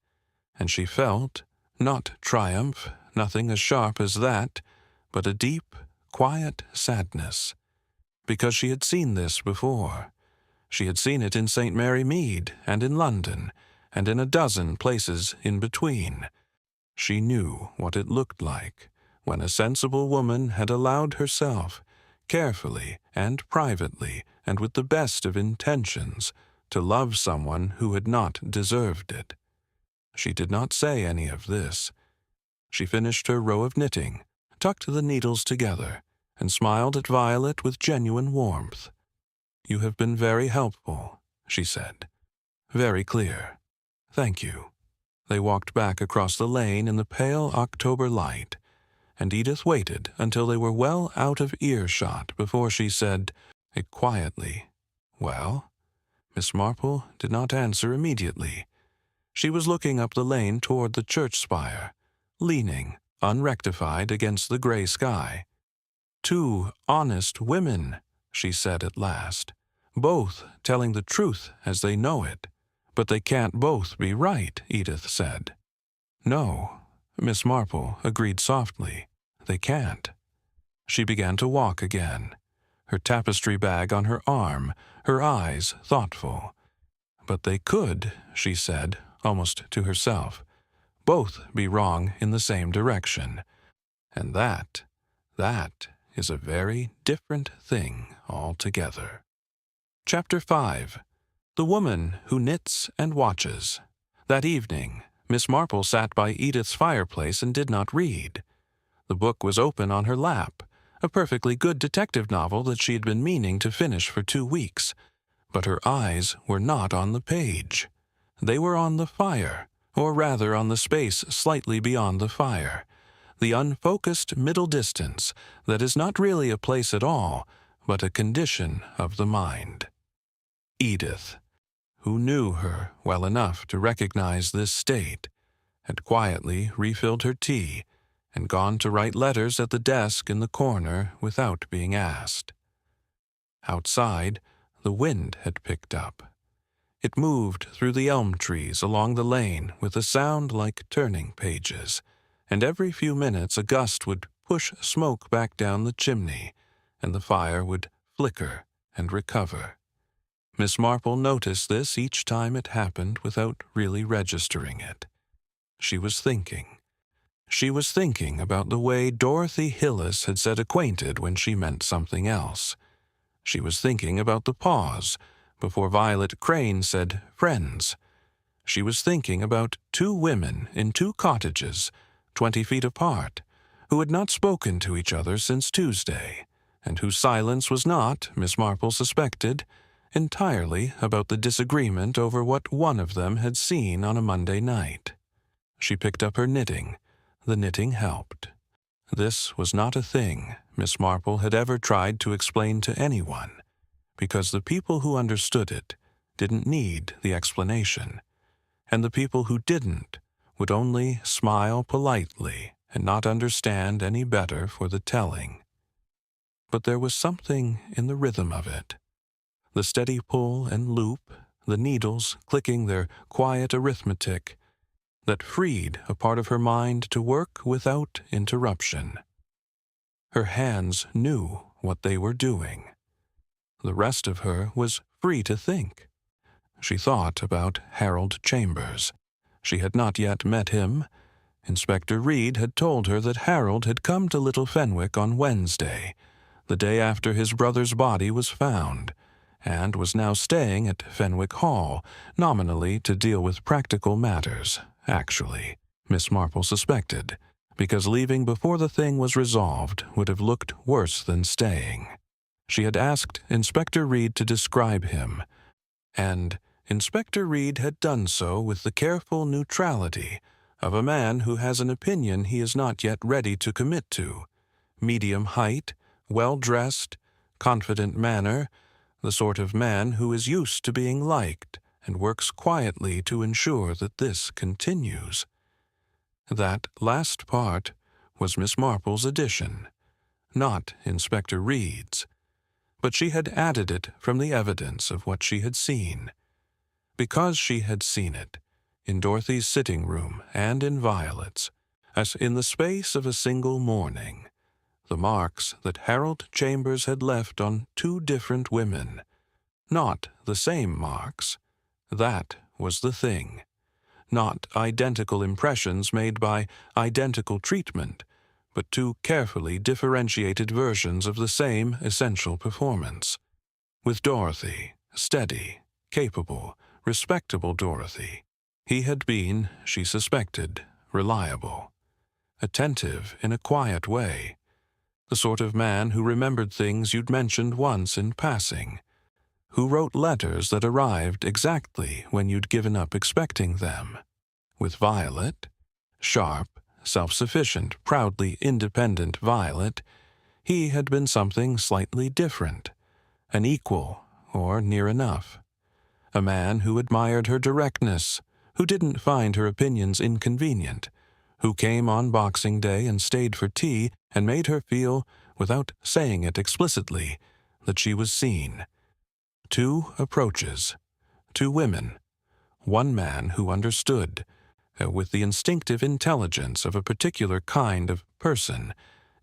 and she felt, not triumph, nothing as sharp as that, but a deep, quiet sadness, because she had seen this before. She had seen it in St. Mary Mead and in London, and in a dozen places in between. She knew what it looked like when a sensible woman had allowed herself, carefully and privately and with the best of intentions, to love someone who had not deserved it. She did not say any of this. She finished her row of knitting, tucked the needles together, and smiled at Violet with genuine warmth. "You have been very helpful," she said. "Very clear. Thank you." They walked back across the lane in the pale October light, and Edith waited until they were well out of earshot before she said, quietly, "Well?" Miss Marple did not answer immediately. She was looking up the lane toward the church spire, leaning, unrectified, against the gray sky. "Two honest women," she said at last, "both telling the truth as they know it. But they can't both be right," Edith said. "No," Miss Marple agreed softly, "they can't." She began to walk again, her tapestry bag on her arm, her eyes thoughtful. "But they could," she said, almost to herself, "both be wrong in the same direction. And that is a very different thing altogether." Chapter 5. The Woman Who Knits and Watches. That evening, Miss Marple sat by Edith's fireplace and did not read. The book was open on her lap, a perfectly good detective novel that she had been meaning to finish for 2 weeks. But her eyes were not on the page. They were on the fire, or rather on the space slightly beyond the fire, the unfocused middle distance that is not really a place at all, but a condition of the mind. Edith, who knew her well enough to recognize this state, had quietly refilled her tea and gone to write letters at the desk in the corner without being asked. Outside, the wind had picked up. It moved through the elm trees along the lane with a sound like turning pages, and every few minutes a gust would push smoke back down the chimney, and the fire would flicker and recover. Miss Marple noticed this each time it happened without really registering it. She was thinking. She was thinking about the way Dorothy Hillis had said acquainted when she meant something else. She was thinking about the pause before Violet Crane said friends. She was thinking about 2 women in 2 cottages, 20 feet apart, who had not spoken to each other since Tuesday, and whose silence was not, Miss Marple suspected, entirely about the disagreement over what one of them had seen on a Monday night. She picked up her knitting. The knitting helped. This was not a thing Miss Marple had ever tried to explain to anyone, because the people who understood it didn't need the explanation, and the people who didn't would only smile politely and not understand any better for the telling. But there was something in the rhythm of it. The steady pull and loop, the needles clicking their quiet arithmetic, that freed a part of her mind to work without interruption. Her hands knew what they were doing. The rest of her was free to think. She thought about Harold Chambers. She had not yet met him. Inspector Reed had told her that Harold had come to Little Fenwick on Wednesday, the day after his brother's body was found, and was now staying at Fenwick Hall, nominally to deal with practical matters, actually, Miss Marple suspected, because leaving before the thing was resolved would have looked worse than staying. She had asked Inspector Reed to describe him, and Inspector Reed had done so with the careful neutrality of a man who has an opinion he is not yet ready to commit to. Medium height, well-dressed, confident manner, the sort of man who is used to being liked and works quietly to ensure that this continues. That last part was Miss Marple's addition, not Inspector Reed's, but she had added it from the evidence of what she had seen. Because she had seen it, in Dorothy's sitting room and in Violet's, as in the space of a single morning, the marks that Harold Chambers had left on two different women. Not the same marks. That was the thing. Not identical impressions made by identical treatment, but two carefully differentiated versions of the same essential performance. With Dorothy, steady, capable, respectable Dorothy, he had been, she suspected, reliable, attentive in a quiet way, the sort of man who remembered things you'd mentioned once in passing, who wrote letters that arrived exactly when you'd given up expecting them. With Violet, sharp, self-sufficient, proudly independent Violet, he had been something slightly different, an equal, or near enough. A man who admired her directness, who didn't find her opinions inconvenient, who came on Boxing Day and stayed for tea and made her feel, without saying it explicitly, that she was seen. Two approaches, two women, one man who understood, with the instinctive intelligence of a particular kind of person,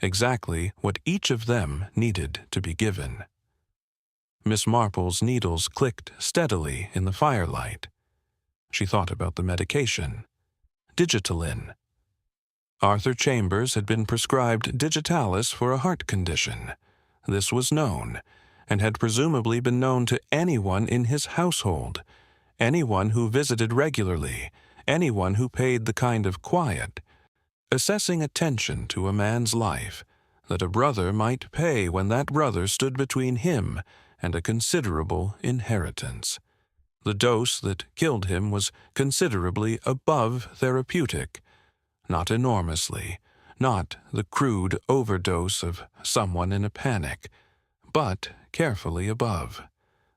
exactly what each of them needed to be given. Miss Marple's needles clicked steadily in the firelight. She thought about the medication. Digitalin. Arthur Chambers had been prescribed digitalis for a heart condition. This was known, and had presumably been known to anyone in his household, anyone who visited regularly, anyone who paid the kind of quiet, assessing attention to a man's life that a brother might pay when that brother stood between him and a considerable inheritance. The dose that killed him was considerably above therapeutic, not enormously, not the crude overdose of someone in a panic, but carefully above,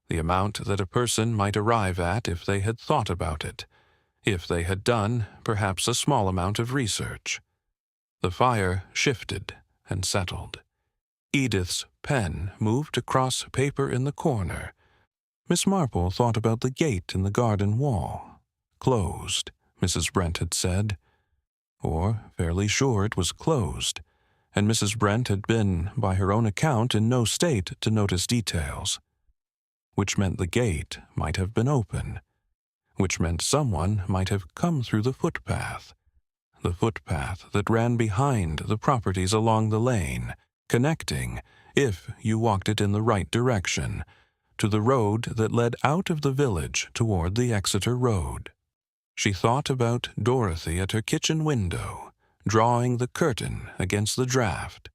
the amount that a person might arrive at if they had thought about it, if they had done perhaps a small amount of research. The fire shifted and settled. Edith's pen moved across paper in the corner. Miss Marple thought about the gate in the garden wall. Closed, Mrs. Brent had said. Or fairly sure it was closed, and Mrs. Brent had been, by her own account, in no state to notice details. Which meant the gate might have been open, which meant someone might have come through the footpath that ran behind the properties along the lane, connecting, if you walked it in the right direction, to the road that led out of the village toward the Exeter road. She thought about Dorothy at her kitchen window, drawing the curtain against the draught,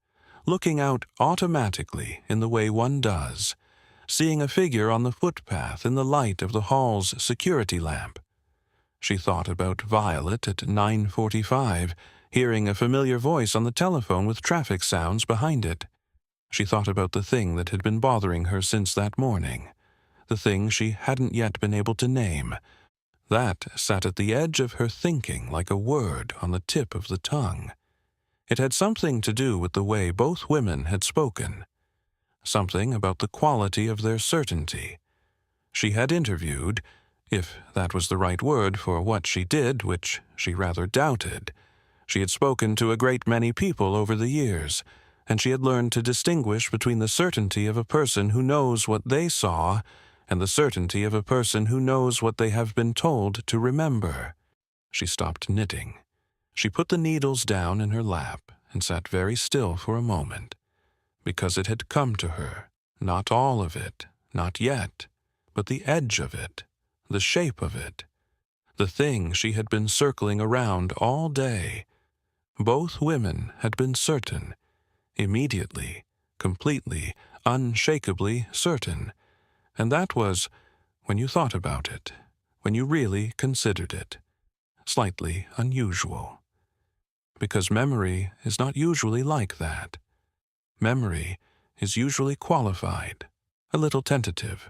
looking out automatically in the way one does, seeing a figure on the footpath in the light of the hall's security lamp. She thought about Violet at 9:45, hearing a familiar voice on the telephone with traffic sounds behind it. She thought about the thing that had been bothering her since that morning, the thing she hadn't yet been able to name. That sat at the edge of her thinking like a word on the tip of the tongue. It had something to do with the way both women had spoken, something about the quality of their certainty. She had interviewed, if that was the right word for what she did, which she rather doubted. She had spoken to a great many people over the years, and she had learned to distinguish between the certainty of a person who knows what they saw and the certainty of a person who knows what they have been told to remember. She stopped knitting. She put the needles down in her lap and sat very still for a moment, because it had come to her, not all of it, not yet, but the edge of it, the shape of it, the thing she had been circling around all day. Both women had been certain, immediately, completely, unshakably certain, and that was, when you thought about it, when you really considered it, slightly unusual. Because memory is not usually like that. Memory is usually qualified, a little tentative,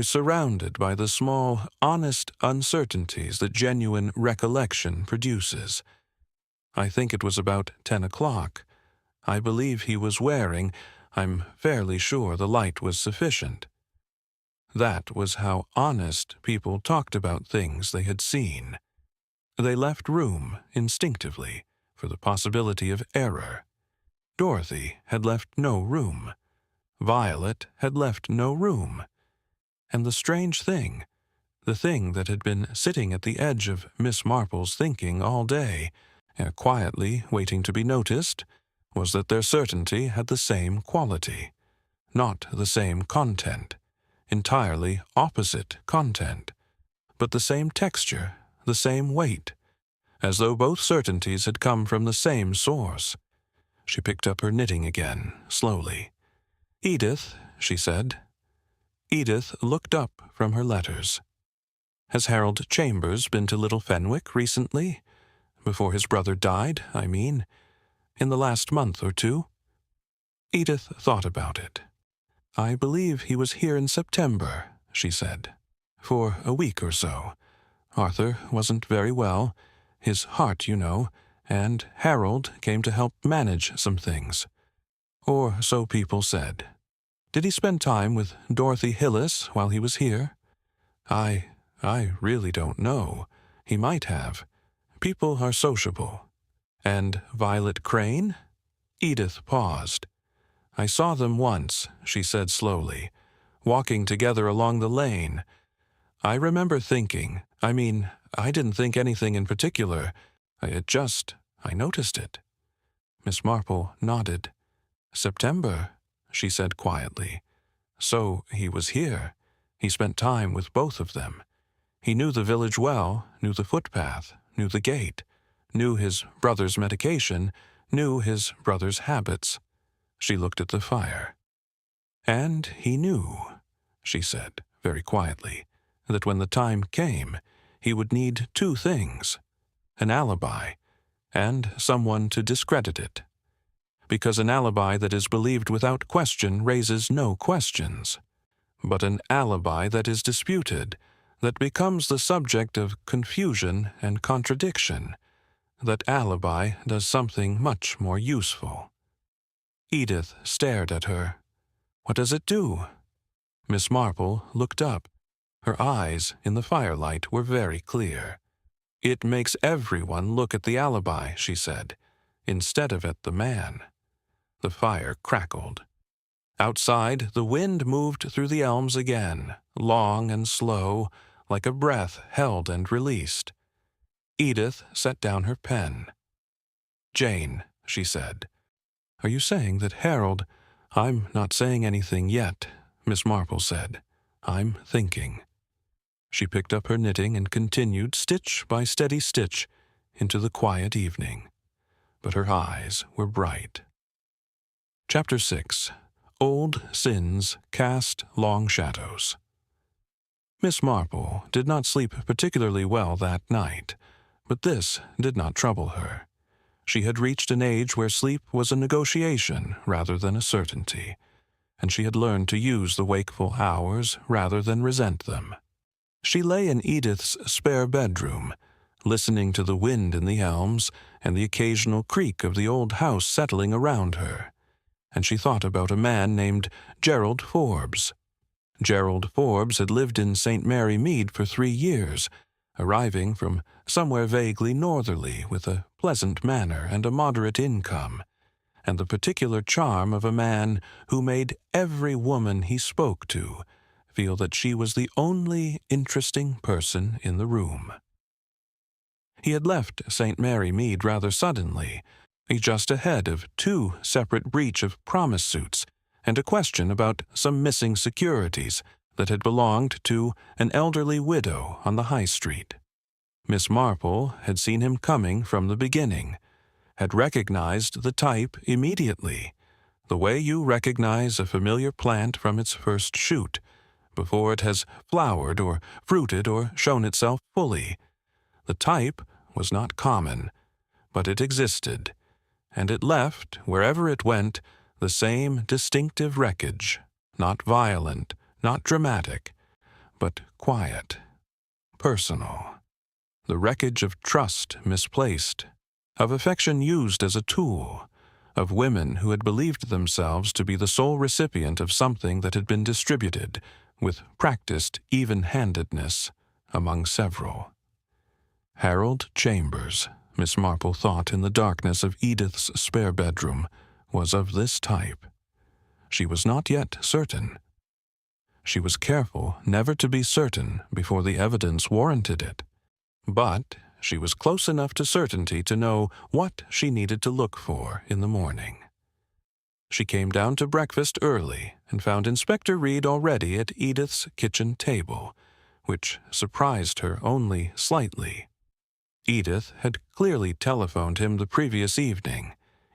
surrounded by the small, honest uncertainties that genuine recollection produces. I think it was about 10 o'clock. I believe he was wearing, I'm fairly sure the light was sufficient. That was how honest people talked about things they had seen. They left room, instinctively, for the possibility of error. Dorothy had left no room. Violet had left no room. And the strange thing, the thing that had been sitting at the edge of Miss Marple's thinking all day, quietly waiting to be noticed, was that their certainty had the same quality, not the same content, entirely opposite content, but the same texture, the same weight, as though both certainties had come from the same source. She picked up her knitting again, slowly. "Edith," she said. Edith looked up from her letters. "Has Harold Chambers been to Little Fenwick recently? Before his brother died, I mean. In the last month or two?" Edith thought about it. "I believe he was here in September," she said. "For a week or so. Arthur wasn't very well, his heart, you know, and Harold came to help manage some things. Or so people said. Did he spend time with Dorothy Hillis while he was here? I really don't know. He might have. People are sociable. And Violet Crane?" Edith paused. "I saw them once," she said slowly, "walking together along the lane. I remember thinking, I didn't think anything in particular. I noticed it." Miss Marple nodded. "September," she said quietly. "So he was here. He spent time with both of them. He knew the village well, knew the footpath, knew the gate, knew his brother's medication, knew his brother's habits." She looked at the fire. "And he knew," she said very quietly, "that when the time came, he would need two things, an alibi and someone to discredit it. Because an alibi that is believed without question raises no questions. But an alibi that is disputed, that becomes the subject of confusion and contradiction, that alibi does something much more useful." Edith stared at her. "What does it do?" Miss Marple looked up. Her eyes, in the firelight, were very clear. "It makes everyone look at the alibi," she said, "instead of at the man." The fire crackled. Outside, the wind moved through the elms again, long and slow, like a breath held and released. Edith set down her pen. "Jane," she said, "are you saying that Harold—" "I'm not saying anything yet," Miss Marple said. "I'm thinking." She picked up her knitting and continued, stitch by steady stitch, into the quiet evening. But her eyes were bright. Chapter 6. Old Sins Cast Long Shadows. Miss Marple did not sleep particularly well that night, but this did not trouble her. She had reached an age where sleep was a negotiation rather than a certainty, and she had learned to use the wakeful hours rather than resent them. She lay in Edith's spare bedroom, listening to the wind in the elms and the occasional creak of the old house settling around her, and she thought about a man named Gerald Forbes. Gerald Forbes had lived in St. Mary Mead for 3 years, arriving from somewhere vaguely northerly with a pleasant manner and a moderate income, and the particular charm of a man who made every woman he spoke to feel that she was the only interesting person in the room. He had left St. Mary Mead rather suddenly, just ahead of 2 separate breach of promise suits and a question about some missing securities that had belonged to an elderly widow on the high street. Miss Marple had seen him coming from the beginning, had recognized the type immediately, the way you recognize a familiar plant from its first shoot, before it has flowered or fruited or shown itself fully. The type was not common, but it existed, and it left, wherever it went, the same distinctive wreckage, not violent, not dramatic, but quiet, personal. The wreckage of trust misplaced, of affection used as a tool, of women who had believed themselves to be the sole recipient of something that had been distributed, with practiced even-handedness, among several. Harold Chambers, Miss Marple thought in the darkness of Edith's spare bedroom, was of this type. She was not yet certain. She was careful never to be certain before the evidence warranted it. But she was close enough to certainty to know what she needed to look for in the morning. She came down to breakfast early and found Inspector Reed already at Edith's kitchen table, which surprised her only slightly. Edith had clearly telephoned him the previous evening.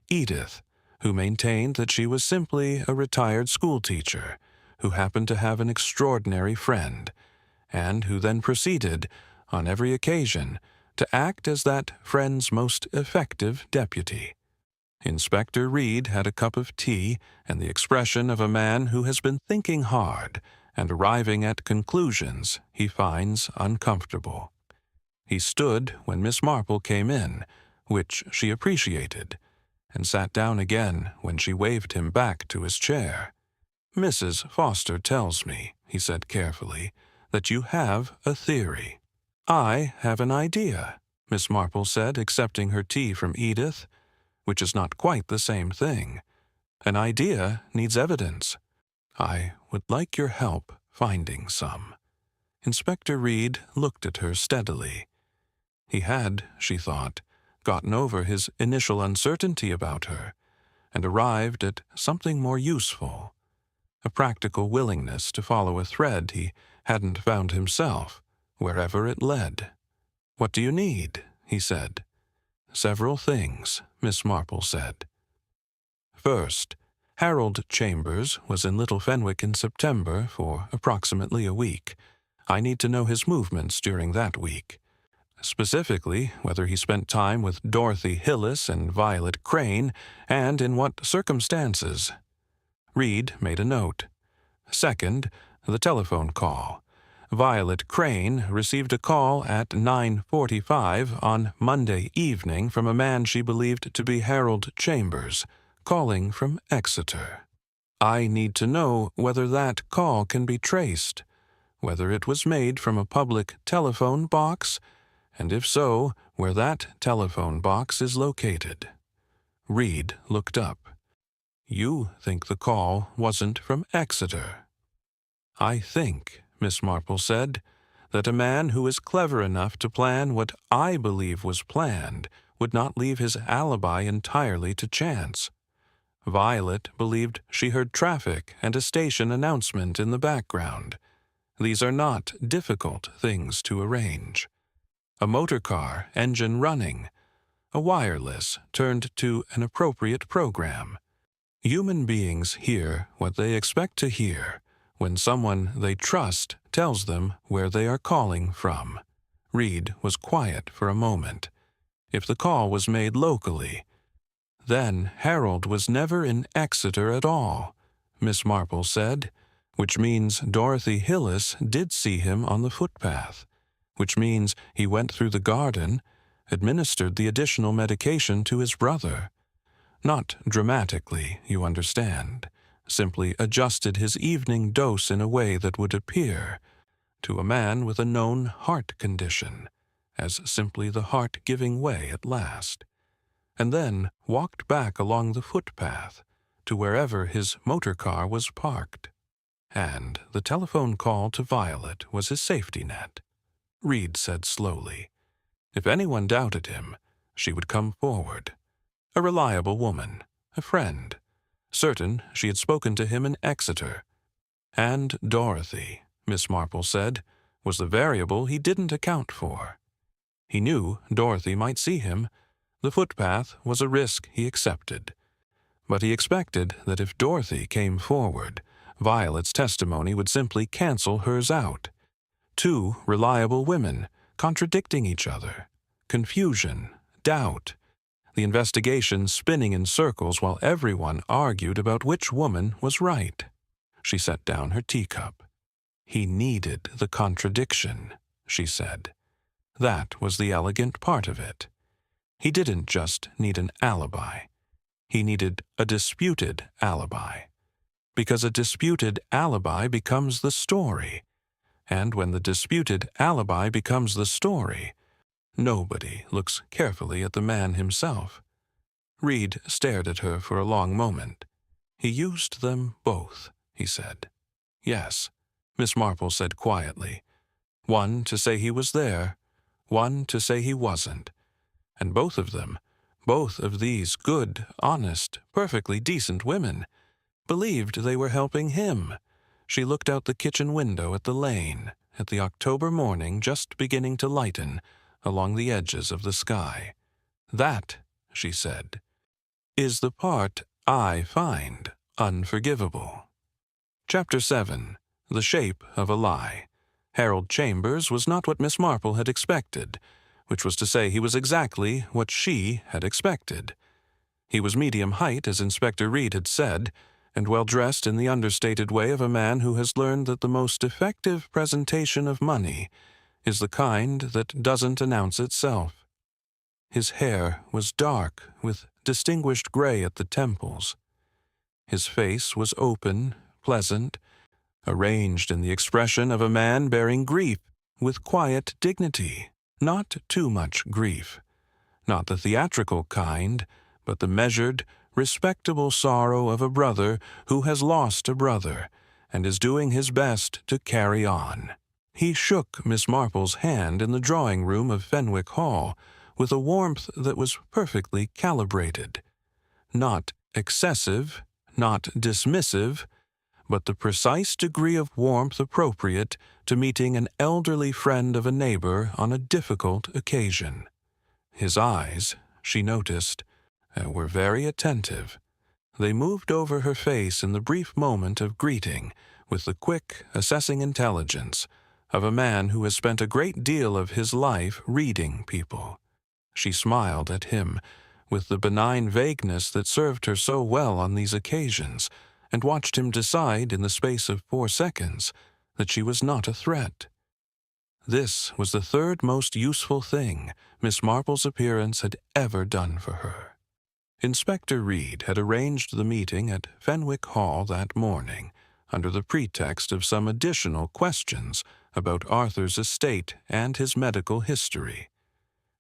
Edith, who maintained that she was simply a retired schoolteacher who happened to have an extraordinary friend, and who then proceeded, on every occasion, to act as that friend's most effective deputy. Inspector Reed had a cup of tea and the expression of a man who has been thinking hard and arriving at conclusions he finds uncomfortable. He stood when Miss Marple came in, which she appreciated, and sat down again when she waved him back to his chair. "Mrs. Foster tells me," he said carefully, "that you have a theory." "I have an idea," Miss Marple said, accepting her tea from Edith, "which is not quite the same thing. An idea needs evidence. I would like your help finding some." Inspector Reed looked at her steadily. He had, she thought, gotten over his initial uncertainty about her and arrived at something more useful, a practical willingness to follow a thread he hadn't found himself, wherever it led. "What do you need?" he said. "Several things," Miss Marple said. First, Harold Chambers was in Little Fenwick in September for approximately a week. I need to know his movements during that week. Specifically, whether he spent time with Dorothy Hillis and Violet Crane, and in what circumstances. Reed made a note. Second, the telephone call. Violet Crane received a call at 9:45 on Monday evening from a man she believed to be Harold Chambers, calling from Exeter. I need to know whether that call can be traced, whether it was made from a public telephone box, and if so, where that telephone box is located. Reed looked up. "You think the call wasn't from Exeter?" "I think," Miss Marple said, "that a man who is clever enough to plan what I believe was planned would not leave his alibi entirely to chance. Violet believed she heard traffic and a station announcement in the background. These are not difficult things to arrange. A motor car, engine running, a wireless turned to an appropriate program. Human beings hear what they expect to hear when someone they trust tells them where they are calling from." Reed was quiet for a moment. If the call was made locally, then Harold was never in Exeter at all, Miss Marple said, which means Dorothy Hillis did see him on the footpath, which means he went through the garden, administered the additional medication to his brother. Not dramatically, you understand, simply adjusted his evening dose in a way that would appear, to a man with a known heart condition, as simply the heart giving way at last, and then walked back along the footpath to wherever his motor car was parked. And the telephone call to Violet was his safety net. Reed said slowly. If anyone doubted him, she would come forward. A reliable woman, a friend, certain she had spoken to him in Exeter. And Dorothy, Miss Marple said, was the variable he didn't account for. He knew Dorothy might see him. The footpath was a risk he accepted. But he expected that if Dorothy came forward, Violet's testimony would simply cancel hers out. Two reliable women, contradicting each other. Confusion, doubt. The investigation spinning in circles while everyone argued about which woman was right. She set down her teacup. He needed the contradiction, she said. That was the elegant part of it. He didn't just need an alibi. He needed a disputed alibi. Because a disputed alibi becomes the story. And when the disputed alibi becomes the story, nobody looks carefully at the man himself. Reed stared at her for a long moment. "He used them both," he said. "Yes," Miss Marple said quietly. "One to say he was there, one to say he wasn't. And both of them, both of these good, honest, perfectly decent women, believed they were helping him." She looked out the kitchen window at the lane, at the October morning just beginning to lighten along the edges of the sky. "That," she said, "is the part I find unforgivable." Chapter 7. The Shape of a Lie. Harold Chambers was not what Miss Marple had expected, which was to say he was exactly what she had expected. He was medium height, as Inspector Reed had said, and well-dressed in the understated way of a man who has learned that the most effective presentation of money is the kind that doesn't announce itself. His hair was dark, with distinguished gray at the temples. His face was open, pleasant, arranged in the expression of a man bearing grief with quiet dignity, not too much grief, not the theatrical kind, but the measured, respectable sorrow of a brother who has lost a brother and is doing his best to carry on. He shook Miss Marple's hand in the drawing-room of Fenwick Hall with a warmth that was perfectly calibrated. Not excessive, not dismissive, but the precise degree of warmth appropriate to meeting an elderly friend of a neighbor on a difficult occasion. His eyes, she noticed, were very attentive. They moved over her face in the brief moment of greeting with the quick, assessing intelligence of a man who has spent a great deal of his life reading people. She smiled at him with the benign vagueness that served her so well on these occasions, and watched him decide in the space of 4 seconds that she was not a threat. This was the third most useful thing Miss Marple's appearance had ever done for her. Inspector Reed had arranged the meeting at Fenwick Hall that morning under the pretext of some additional questions about Arthur's estate and his medical history.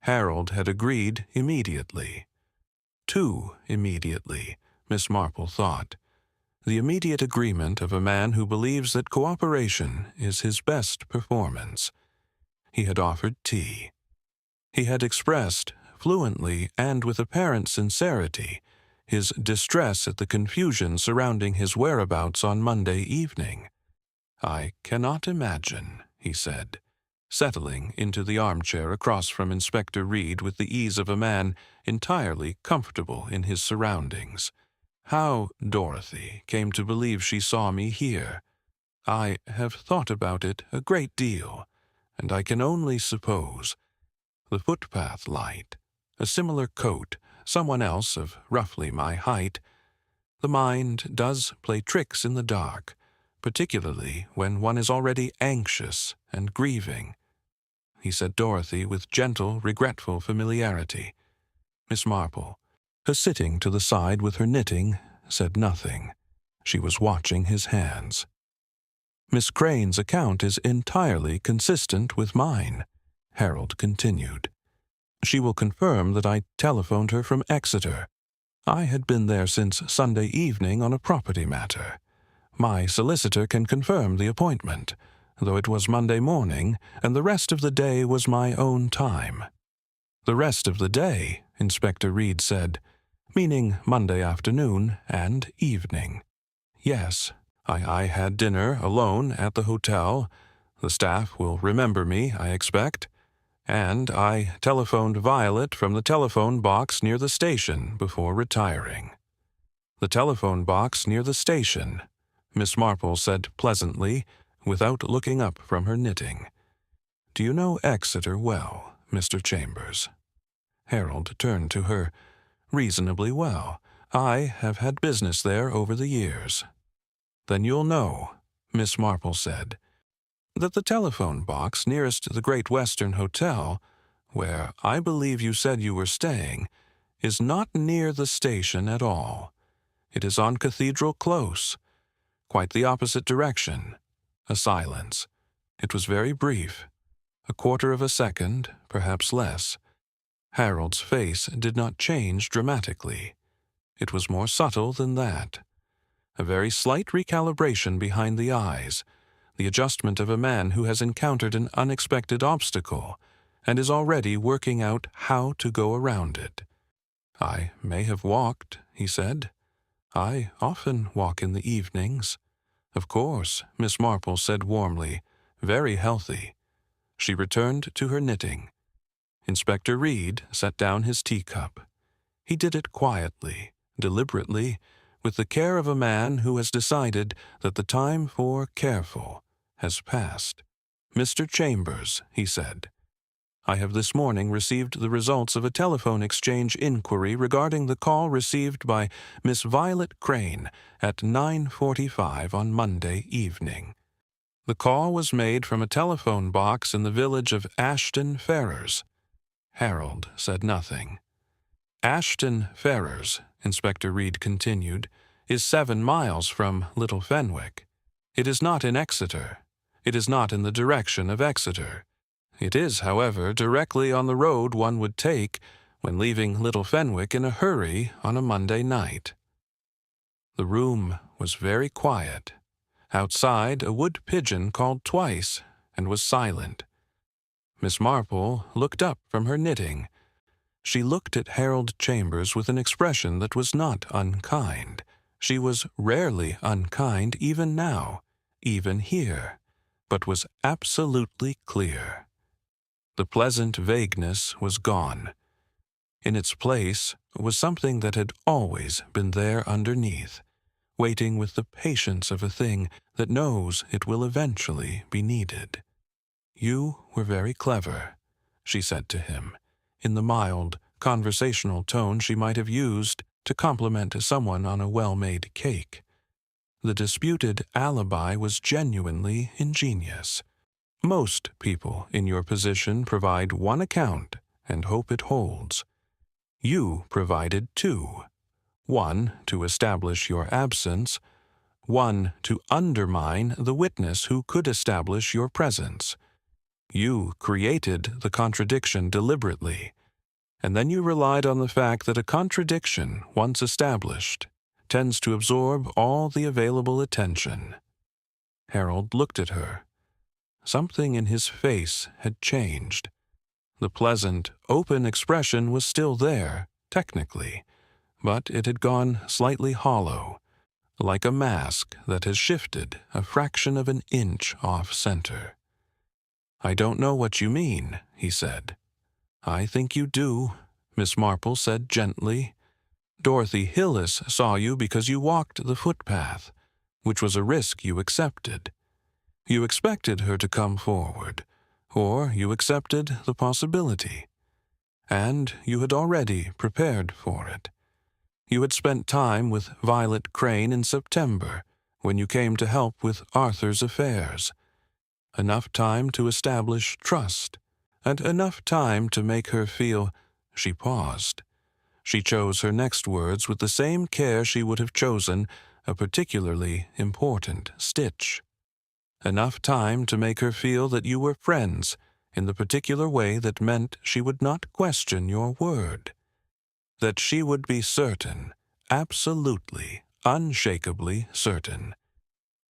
Harold had agreed immediately. Too immediately, Miss Marple thought. The immediate agreement of a man who believes that cooperation is his best performance. He had offered tea. He had expressed, fluently and with apparent sincerity, his distress at the confusion surrounding his whereabouts on Monday evening. "I cannot imagine," he said, settling into the armchair across from Inspector Reed with the ease of a man entirely comfortable in his surroundings, "how Dorothy came to believe she saw me here. I have thought about it a great deal, and I can only suppose the footpath light, a similar coat, someone else of roughly my height. The mind does play tricks in the dark, particularly when one is already anxious and grieving." He said Dorothy with gentle, regretful familiarity. Miss Marple, sitting to the side with her knitting, said nothing. She was watching his hands. "Miss Crane's account is entirely consistent with mine," Harold continued. "She will confirm that I telephoned her from Exeter. I had been there since Sunday evening on a property matter. My solicitor can confirm the appointment, though it was Monday morning, and the rest of the day was my own time." "The rest of the day," Inspector Reed said, "meaning Monday afternoon and evening." "Yes, I had dinner alone at the hotel. The staff will remember me, I expect. And I telephoned Violet from the telephone box near the station before retiring." "The telephone box near the station," Miss Marple said pleasantly, without looking up from her knitting. "Do you know Exeter well, Mr. Chambers?" Harold turned to her. "Reasonably well. I have had business there over the years." "Then you'll know," Miss Marple said, "that the telephone box nearest the Great Western Hotel, where I believe you said you were staying, is not near the station at all. It is on Cathedral Close, quite the opposite direction." A silence. It was very brief, a quarter of a second, perhaps less. Harold's face did not change dramatically. It was more subtle than that. A very slight recalibration behind the eyes, the adjustment of a man who has encountered an unexpected obstacle and is already working out how to go around it. "I may have walked," he said. "I often walk in the evenings." "Of course," Miss Marple said warmly. "Very healthy." She returned to her knitting. Inspector Reed set down his teacup. He did it quietly, deliberately, with the care of a man who has decided that the time for careful has passed. "Mr. Chambers," he said, "I have this morning received the results of a telephone exchange inquiry regarding the call received by Miss Violet Crane at 9:45 on Monday evening. The call was made from a telephone box in the village of Ashton Ferrers." Harold said nothing. "Ashton Ferrers," Inspector Reed continued, "is 7 miles from Little Fenwick. It is not in Exeter. It is not in the direction of Exeter. It is, however, directly on the road one would take when leaving Little Fenwick in a hurry on a Monday night." The room was very quiet. Outside, a wood pigeon called twice and was silent. Miss Marple looked up from her knitting. She looked at Harold Chambers with an expression that was not unkind. She was rarely unkind even now, even here, but was absolutely clear. The pleasant vagueness was gone. In its place was something that had always been there underneath, waiting with the patience of a thing that knows it will eventually be needed. "You were very clever," she said to him, in the mild, conversational tone she might have used to compliment someone on a well-made cake. The disputed alibi was genuinely ingenious. Most people in your position provide one account and hope it holds. You provided two. One to establish your absence, one to undermine the witness who could establish your presence. You created the contradiction deliberately, and then you relied on the fact that a contradiction, once established, tends to absorb all the available attention. Harold looked at her. Something in his face had changed. The pleasant, open expression was still there, technically, but it had gone slightly hollow, like a mask that has shifted a fraction of an inch off-center. "I don't know what you mean," he said. "I think you do," Miss Marple said gently. "Dorothy Hillis saw you because you walked the footpath, which was a risk you accepted. You expected her to come forward, or you accepted the possibility. And you had already prepared for it. You had spent time with Violet Crane in September, when you came to help with Arthur's affairs. Enough time to establish trust, and enough time to make her feel—" She paused. She chose her next words with the same care she would have chosen a particularly important stitch. "Enough time to make her feel that you were friends in the particular way that meant she would not question your word. That she would be certain, absolutely, unshakably certain,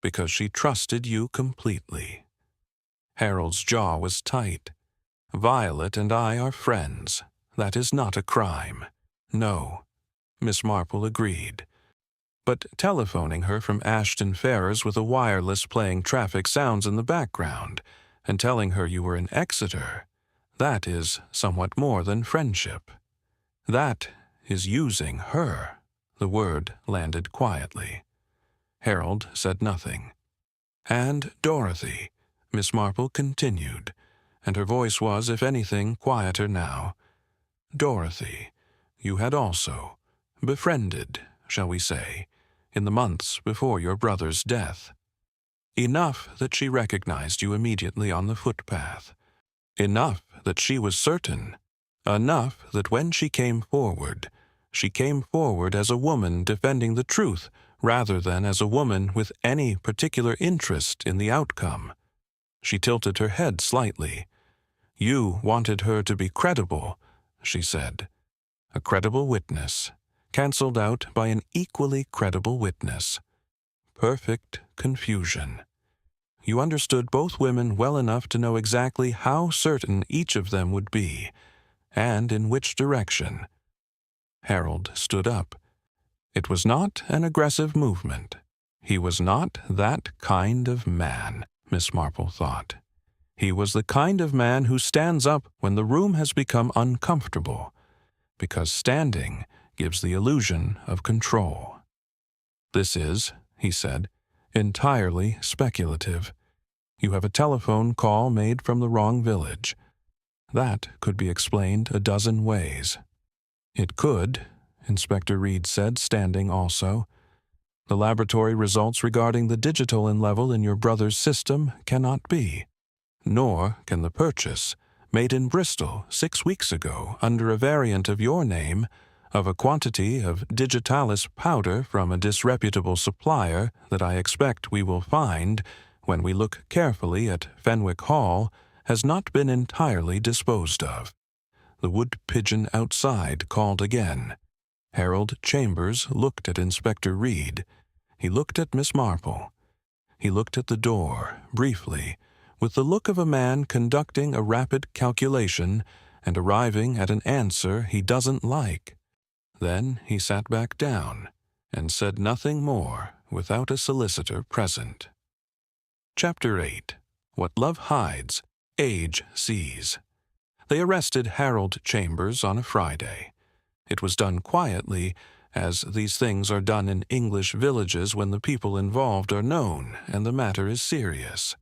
because she trusted you completely." Harold's jaw was tight. "Violet and I are friends. That is not a crime." "No," Miss Marple agreed. "But telephoning her from Ashton Ferrers with a wireless playing traffic sounds in the background, and telling her you were in Exeter, that is somewhat more than friendship. That is using her." The word landed quietly. Harold said nothing. "And Dorothy," Miss Marple continued, and her voice was, if anything, quieter now. "Dorothy, you had also befriended, shall we say, in the months before your brother's death. Enough that she recognized you immediately on the footpath. Enough that she was certain. Enough that when she came forward as a woman defending the truth rather than as a woman with any particular interest in the outcome." She tilted her head slightly. "You wanted her to be credible," she said. A credible witness, cancelled out by an equally credible witness. Perfect confusion. You understood both women well enough to know exactly how certain each of them would be, and in which direction. Harold stood up. It was not an aggressive movement. He was not that kind of man, Miss Marple thought. He was the kind of man who stands up when the room has become uncomfortable, because standing gives the illusion of control. This is, he said, entirely speculative. You have a telephone call made from the wrong village. That could be explained a dozen ways. It could, Inspector Reed said, standing also. The laboratory results regarding the digital level in your brother's system cannot be. Nor can the purchase, made in Bristol 6 weeks ago under a variant of your name, of a quantity of digitalis powder from a disreputable supplier that I expect we will find, when we look carefully at Fenwick Hall, has not been entirely disposed of. The wood pigeon outside called again. Harold Chambers looked at Inspector Reed. He looked at Miss Marple. He looked at the door, briefly, with the look of a man conducting a rapid calculation and arriving at an answer he doesn't like. Then he sat back down and said nothing more without a solicitor present. Chapter 8. What Love Hides, Age Sees. They arrested Harold Chambers on a Friday. It was done quietly, as these things are done in English villages when the people involved are known and the matter is serious.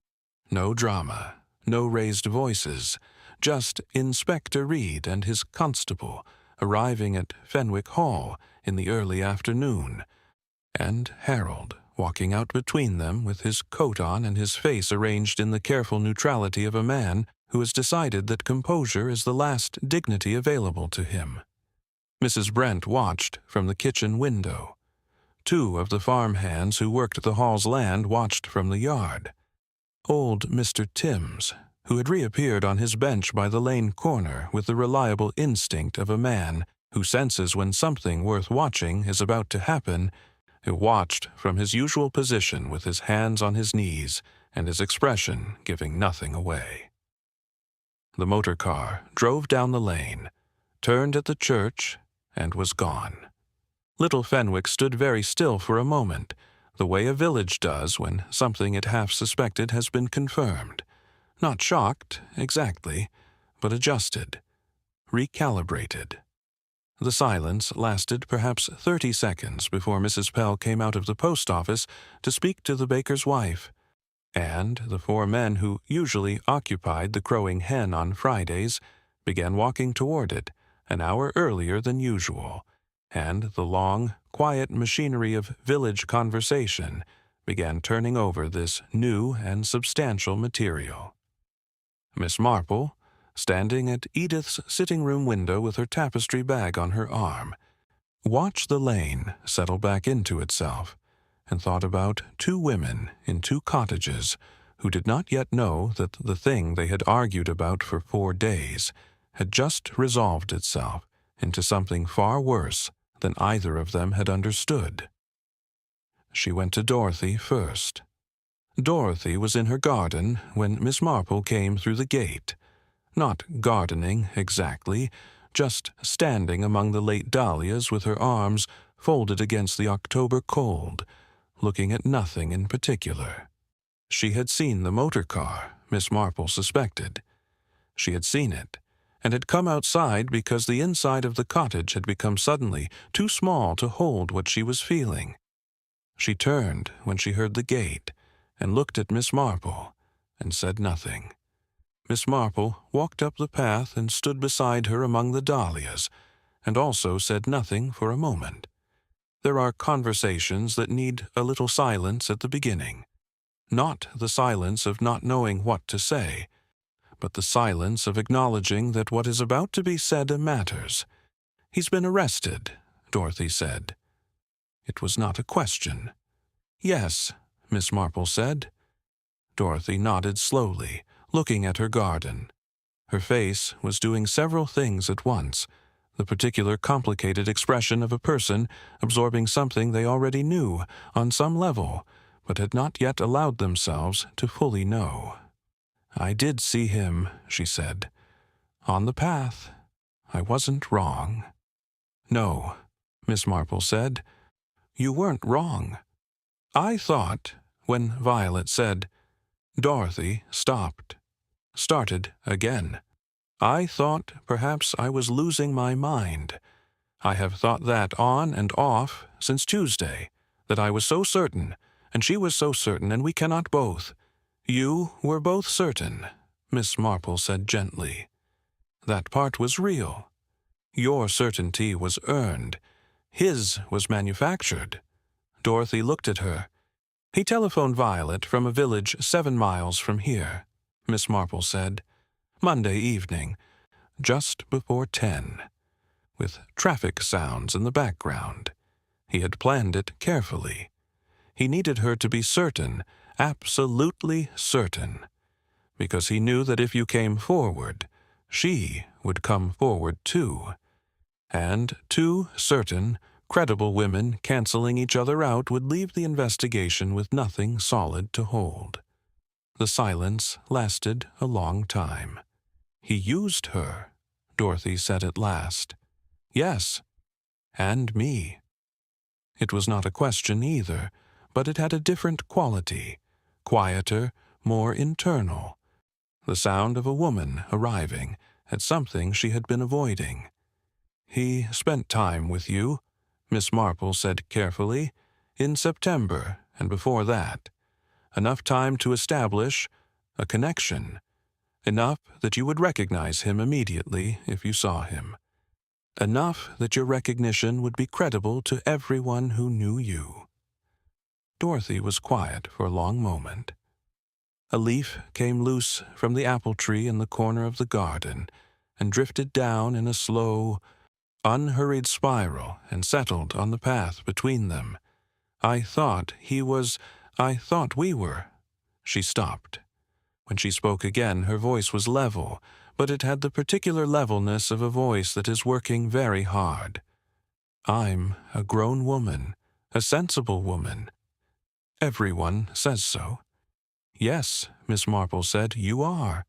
No drama, no raised voices, just Inspector Reed and his constable arriving at Fenwick Hall in the early afternoon, and Harold walking out between them with his coat on and his face arranged in the careful neutrality of a man who has decided that composure is the last dignity available to him. Mrs. Brent watched from the kitchen window. 2 of the farm hands who worked the Hall's land watched from the yard. Old Mr. Timms, who had reappeared on his bench by the lane corner with the reliable instinct of a man who senses when something worth watching is about to happen, who watched from his usual position with his hands on his knees and his expression giving nothing away. The motor car drove down the lane, turned at the church, and was gone. Little Fenwick stood very still for a moment, the way a village does when something it half suspected has been confirmed. Not shocked, exactly, but adjusted, recalibrated. The silence lasted perhaps 30 seconds before Mrs. Pell came out of the post office to speak to the baker's wife, and the 4 men who usually occupied the Crowing Hen on Fridays began walking toward it an hour earlier than usual, and the long, quiet machinery of village conversation began turning over this new and substantial material. Miss Marple, standing at Edith's sitting-room window with her tapestry bag on her arm, watched the lane settle back into itself and thought about 2 women in 2 cottages who did not yet know that the thing they had argued about for 4 days had just resolved itself into something far worse than either of them had understood. She went to Dorothy first. Dorothy was in her garden when Miss Marple came through the gate. Not gardening exactly, just standing among the late dahlias with her arms folded against the October cold, looking at nothing in particular. She had seen the motor car, Miss Marple suspected. She had seen it, and had come outside because the inside of the cottage had become suddenly too small to hold what she was feeling. She turned when she heard the gate, and looked at Miss Marple, and said nothing. Miss Marple walked up the path and stood beside her among the dahlias, and also said nothing for a moment. There are conversations that need a little silence at the beginning. Not the silence of not knowing what to say, but the silence of acknowledging that what is about to be said matters. "He's been arrested," Dorothy said. It was not a question. "Yes," Miss Marple said. Dorothy nodded slowly, looking at her garden. Her face was doing several things at once, the particular complicated expression of a person absorbing something they already knew on some level, but had not yet allowed themselves to fully know. "I did see him," she said. "On the path. I wasn't wrong." "No," Miss Marple said. "You weren't wrong. I thought," when Violet said, Dorothy stopped, started again. "I thought perhaps I was losing my mind. I have thought that on and off since Tuesday, that I was so certain, and she was so certain, and we cannot both." "You were both certain," Miss Marple said gently. "That part was real. Your certainty was earned. His was manufactured." Dorothy looked at her. "He telephoned Violet from a village 7 miles from here," Miss Marple said. "Monday evening, just before 10, with traffic sounds in the background. He had planned it carefully. He needed her to be certain, absolutely certain, because he knew that if you came forward, she would come forward too. And 2 certain, credible women canceling each other out would leave the investigation with nothing solid to hold." The silence lasted a long time. "He used her," Dorothy said at last. "Yes, and me." It was not a question either, but it had a different quality, quieter, more internal. The sound of a woman arriving at something she had been avoiding. "He spent time with you," Miss Marple said carefully, "in September and before that. Enough time to establish a connection. Enough that you would recognize him immediately if you saw him. Enough that your recognition would be credible to everyone who knew you." Dorothy was quiet for a long moment. A leaf came loose from the apple tree in the corner of the garden and drifted down in a slow, unhurried spiral and settled on the path between them. I thought we were." She stopped. When she spoke again, her voice was level, but it had the particular levelness of a voice that is working very hard. "I'm a grown woman, a sensible woman. Everyone says so." "Yes," Miss Marple said, "you are.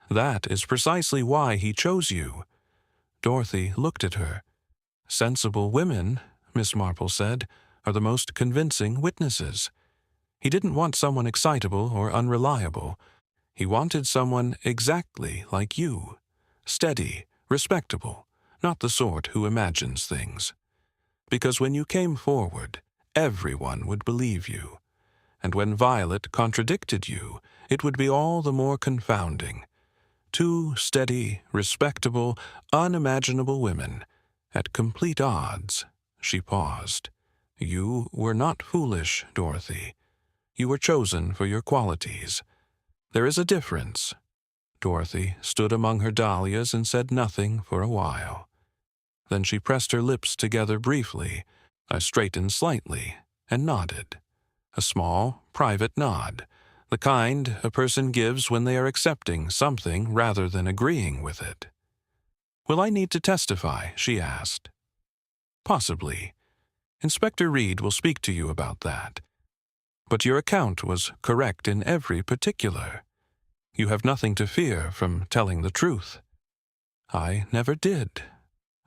That is precisely why he chose you." Dorothy looked at her. "Sensible women," Miss Marple said, "are the most convincing witnesses. He didn't want someone excitable or unreliable. He wanted someone exactly like you, steady, respectable, not the sort who imagines things. Because when you came forward, everyone would believe you. And when Violet contradicted you, it would be all the more confounding. 2 steady, respectable, unimaginable women, at complete odds." She paused. "You were not foolish, Dorothy. You were chosen for your qualities. There is a difference." Dorothy stood among her dahlias and said nothing for a while. Then she pressed her lips together briefly, straightened slightly, and nodded. A small, private nod, the kind a person gives when they are accepting something rather than agreeing with it. "Will I need to testify?" she asked. "Possibly. Inspector Reed will speak to you about that. But your account was correct in every particular. You have nothing to fear from telling the truth." "I never did,"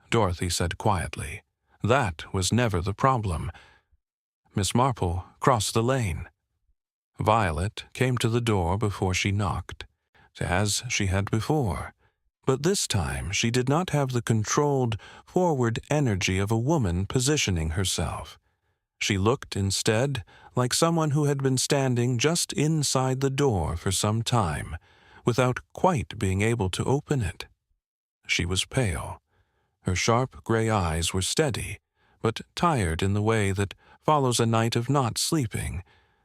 Dorothy said quietly. "That was never the problem." Miss Marple crossed the lane. Violet came to the door before she knocked, as she had before. But this time she did not have the controlled, forward energy of a woman positioning herself. She looked, instead, like someone who had been standing just inside the door for some time, without quite being able to open it. She was pale. Her sharp gray eyes were steady, but tired in the way that follows a night of not sleeping,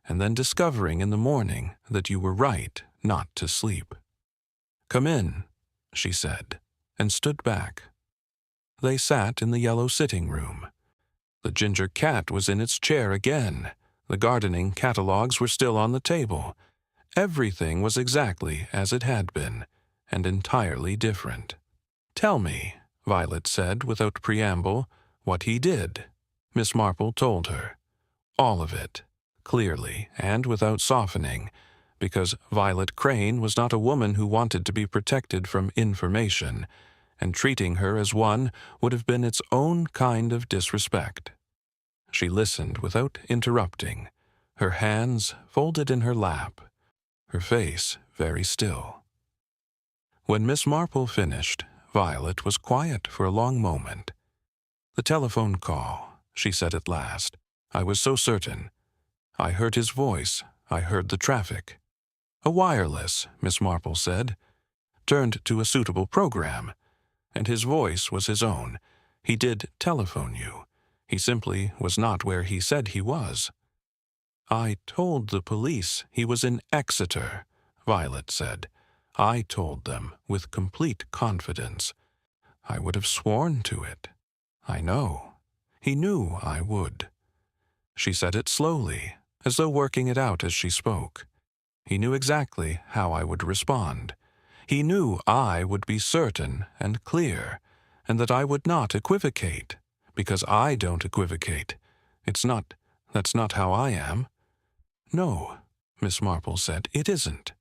and then discovering in the morning that you were right not to sleep. "Come in," she said, and stood back. They sat in the yellow sitting room. The ginger cat was in its chair again. The gardening catalogues were still on the table. Everything was exactly as it had been, and entirely different. "Tell me," Violet said without preamble, "what he did." Miss Marple told her. All of it, clearly and without softening, because Violet Crane was not a woman who wanted to be protected from information, and treating her as one would have been its own kind of disrespect. She listened without interrupting, her hands folded in her lap, her face very still. When Miss Marple finished, Violet was quiet for a long moment. "The telephone call," she said at last. "I was so certain. I heard his voice. I heard the traffic." "A wireless," Miss Marple said. "Turned to a suitable program. And his voice was his own. He did telephone you. He simply was not where he said he was." "I told the police he was in Exeter," Violet said. "I told them with complete confidence. I would have sworn to it. I know. He knew I would." She said it slowly, as though working it out as she spoke. "He knew exactly how I would respond. He knew I would be certain and clear, and that I would not equivocate, because I don't equivocate. That's not how I am." "No," Miss Marple said, "it isn't."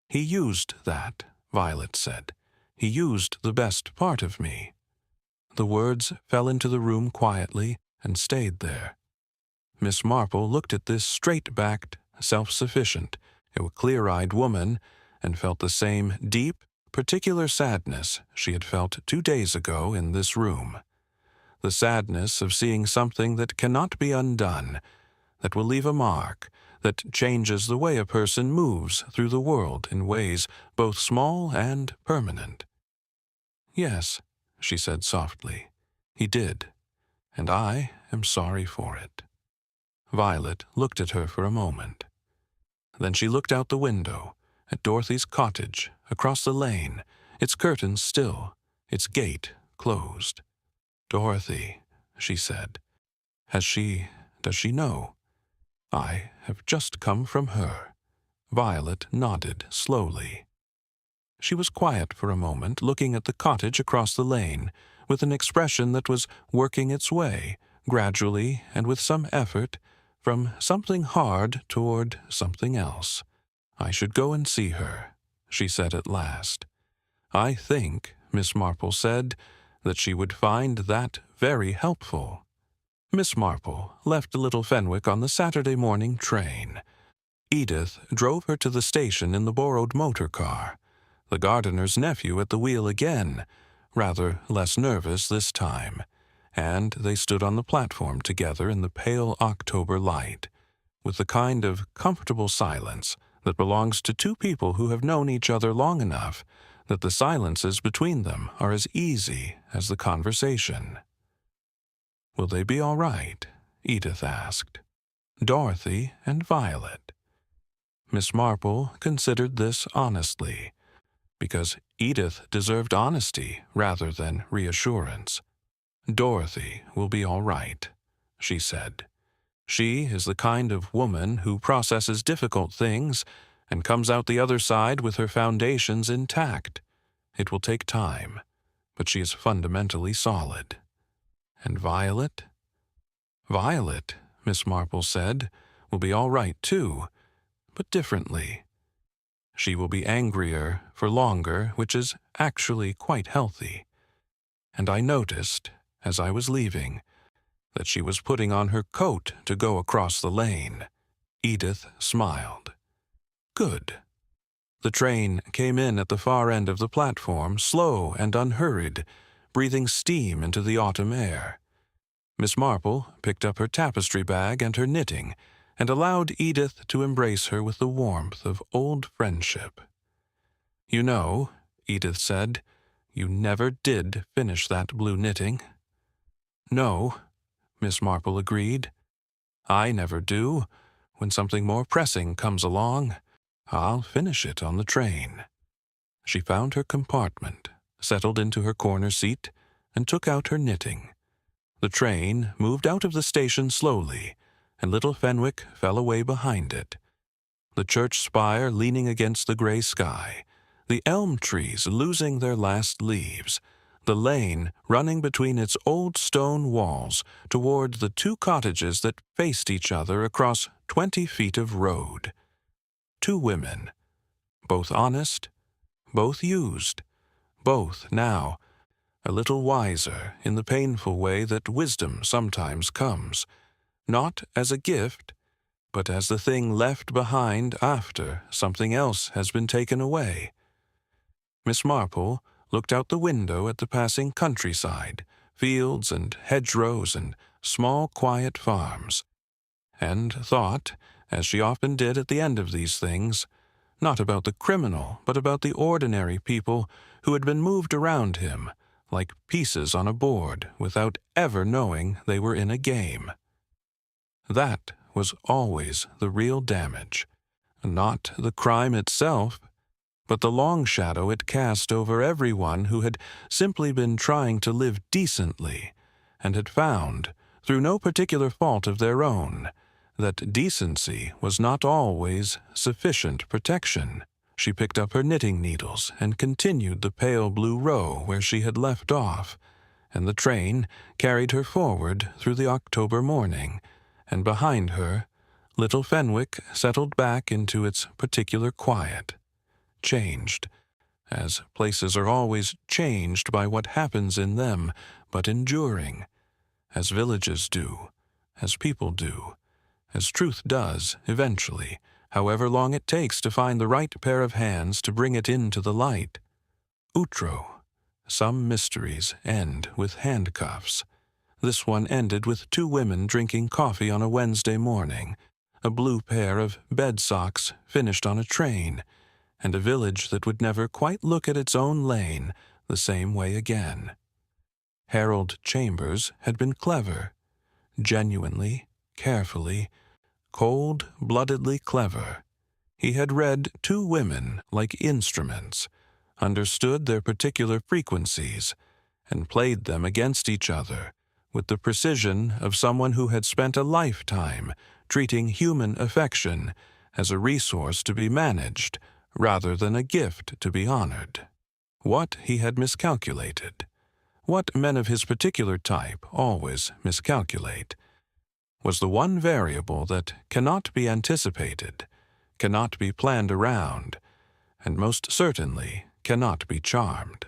"He used that," Violet said. "He used the best part of me." The words fell into the room quietly and stayed there. Miss Marple looked at this straight-backed, self-sufficient, clear-eyed woman and felt the same deep, particular sadness she had felt 2 days ago in this room. The sadness of seeing something that cannot be undone, that will leave a mark, that changes the way a person moves through the world in ways both small and permanent. "Yes," she said softly, "he did, and I am sorry for it." Violet looked at her for a moment. Then she looked out the window, at Dorothy's cottage, across the lane, its curtains still, its gate closed. "Dorothy," she said, does she know?" "I have just come from her." Violet nodded slowly. She was quiet for a moment, looking at the cottage across the lane, with an expression that was working its way, gradually and with some effort, from something hard toward something else. "I should go and see her," she said at last. "I think," Miss Marple said, "that she would find that very helpful." Miss Marple left Little Fenwick on the Saturday morning train. Edith drove her to the station in the borrowed motor car, the gardener's nephew at the wheel again, rather less nervous this time, and they stood on the platform together in the pale October light, with the kind of comfortable silence that belongs to two people who have known each other long enough that the silences between them are as easy as the conversation. "Will they be all right?" Edith asked. "Dorothy and Violet." Miss Marple considered this honestly, because Edith deserved honesty rather than reassurance. "Dorothy will be all right," she said. "She is the kind of woman who processes difficult things and comes out the other side with her foundations intact. It will take time, but she is fundamentally solid." "And Violet?" "Violet," Miss Marple said, "will be all right too, but differently. She will be angrier for longer, which is actually quite healthy. And I noticed, as I was leaving, that she was putting on her coat to go across the lane." Edith smiled. "Good." The train came in at the far end of the platform, slow and unhurried, breathing steam into the autumn air. Miss Marple picked up her tapestry bag and her knitting, and allowed Edith to embrace her with the warmth of old friendship. "You know," Edith said, "you never did finish that blue knitting." "No," Miss Marple agreed. "I never do. When something more pressing comes along, I'll finish it on the train." She found her compartment, settled into her corner seat, and took out her knitting. The train moved out of the station slowly, and Little Fenwick fell away behind it. The church spire leaning against the gray sky, the elm trees losing their last leaves, the lane running between its old stone walls toward the two cottages that faced each other across 20 feet of road. Two women, both honest, both used, both now a little wiser in the painful way that wisdom sometimes comes, not as a gift, but as the thing left behind after something else has been taken away. Miss Marple looked out the window at the passing countryside, fields and hedgerows and small quiet farms, and thought, as she often did at the end of these things, not about the criminal, but about the ordinary people who had been moved around him, like pieces on a board, without ever knowing they were in a game. That was always the real damage, not the crime itself, but the long shadow it cast over everyone who had simply been trying to live decently, and had found, through no particular fault of their own, that decency was not always sufficient protection. She picked up her knitting needles and continued the pale blue row where she had left off, and the train carried her forward through the October morning, and behind her, Little Fenwick settled back into its particular quiet, changed, as places are always changed by what happens in them, but enduring, as villages do, as people do, as truth does eventually, however long it takes to find the right pair of hands to bring it into the light. Outro. Some mysteries end with handcuffs. This one ended with two women drinking coffee on a Wednesday morning, a blue pair of bed socks finished on a train, and a village that would never quite look at its own lane the same way again. Harold Chambers had been clever, genuinely, carefully, cold-bloodedly clever. He had read two women like instruments, understood their particular frequencies, and played them against each other with the precision of someone who had spent a lifetime treating human affection as a resource to be managed rather than a gift to be honored. What he had miscalculated, what men of his particular type always miscalculate, was the one variable that cannot be anticipated, cannot be planned around, and most certainly cannot be charmed.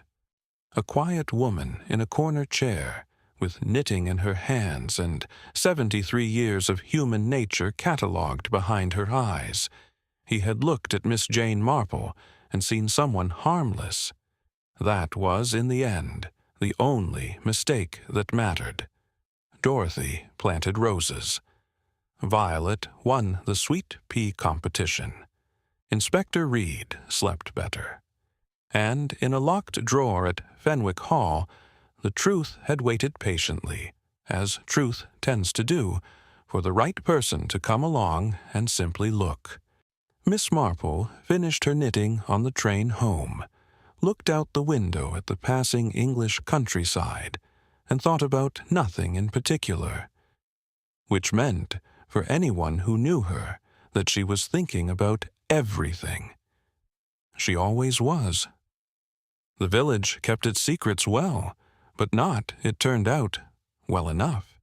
A quiet woman in a corner chair, with knitting in her hands and 73 years of human nature catalogued behind her eyes. He had looked at Miss Jane Marple and seen someone harmless. That was, in the end, the only mistake that mattered. Dorothy planted roses. Violet won the sweet pea competition. Inspector Reed slept better. And in a locked drawer at Fenwick Hall, the truth had waited patiently, as truth tends to do, for the right person to come along and simply look. Miss Marple finished her knitting on the train home, looked out the window at the passing English countryside, and thought about nothing in particular, which meant, for anyone who knew her, that she was thinking about everything. She always was. The village kept its secrets well, but not, it turned out, well enough.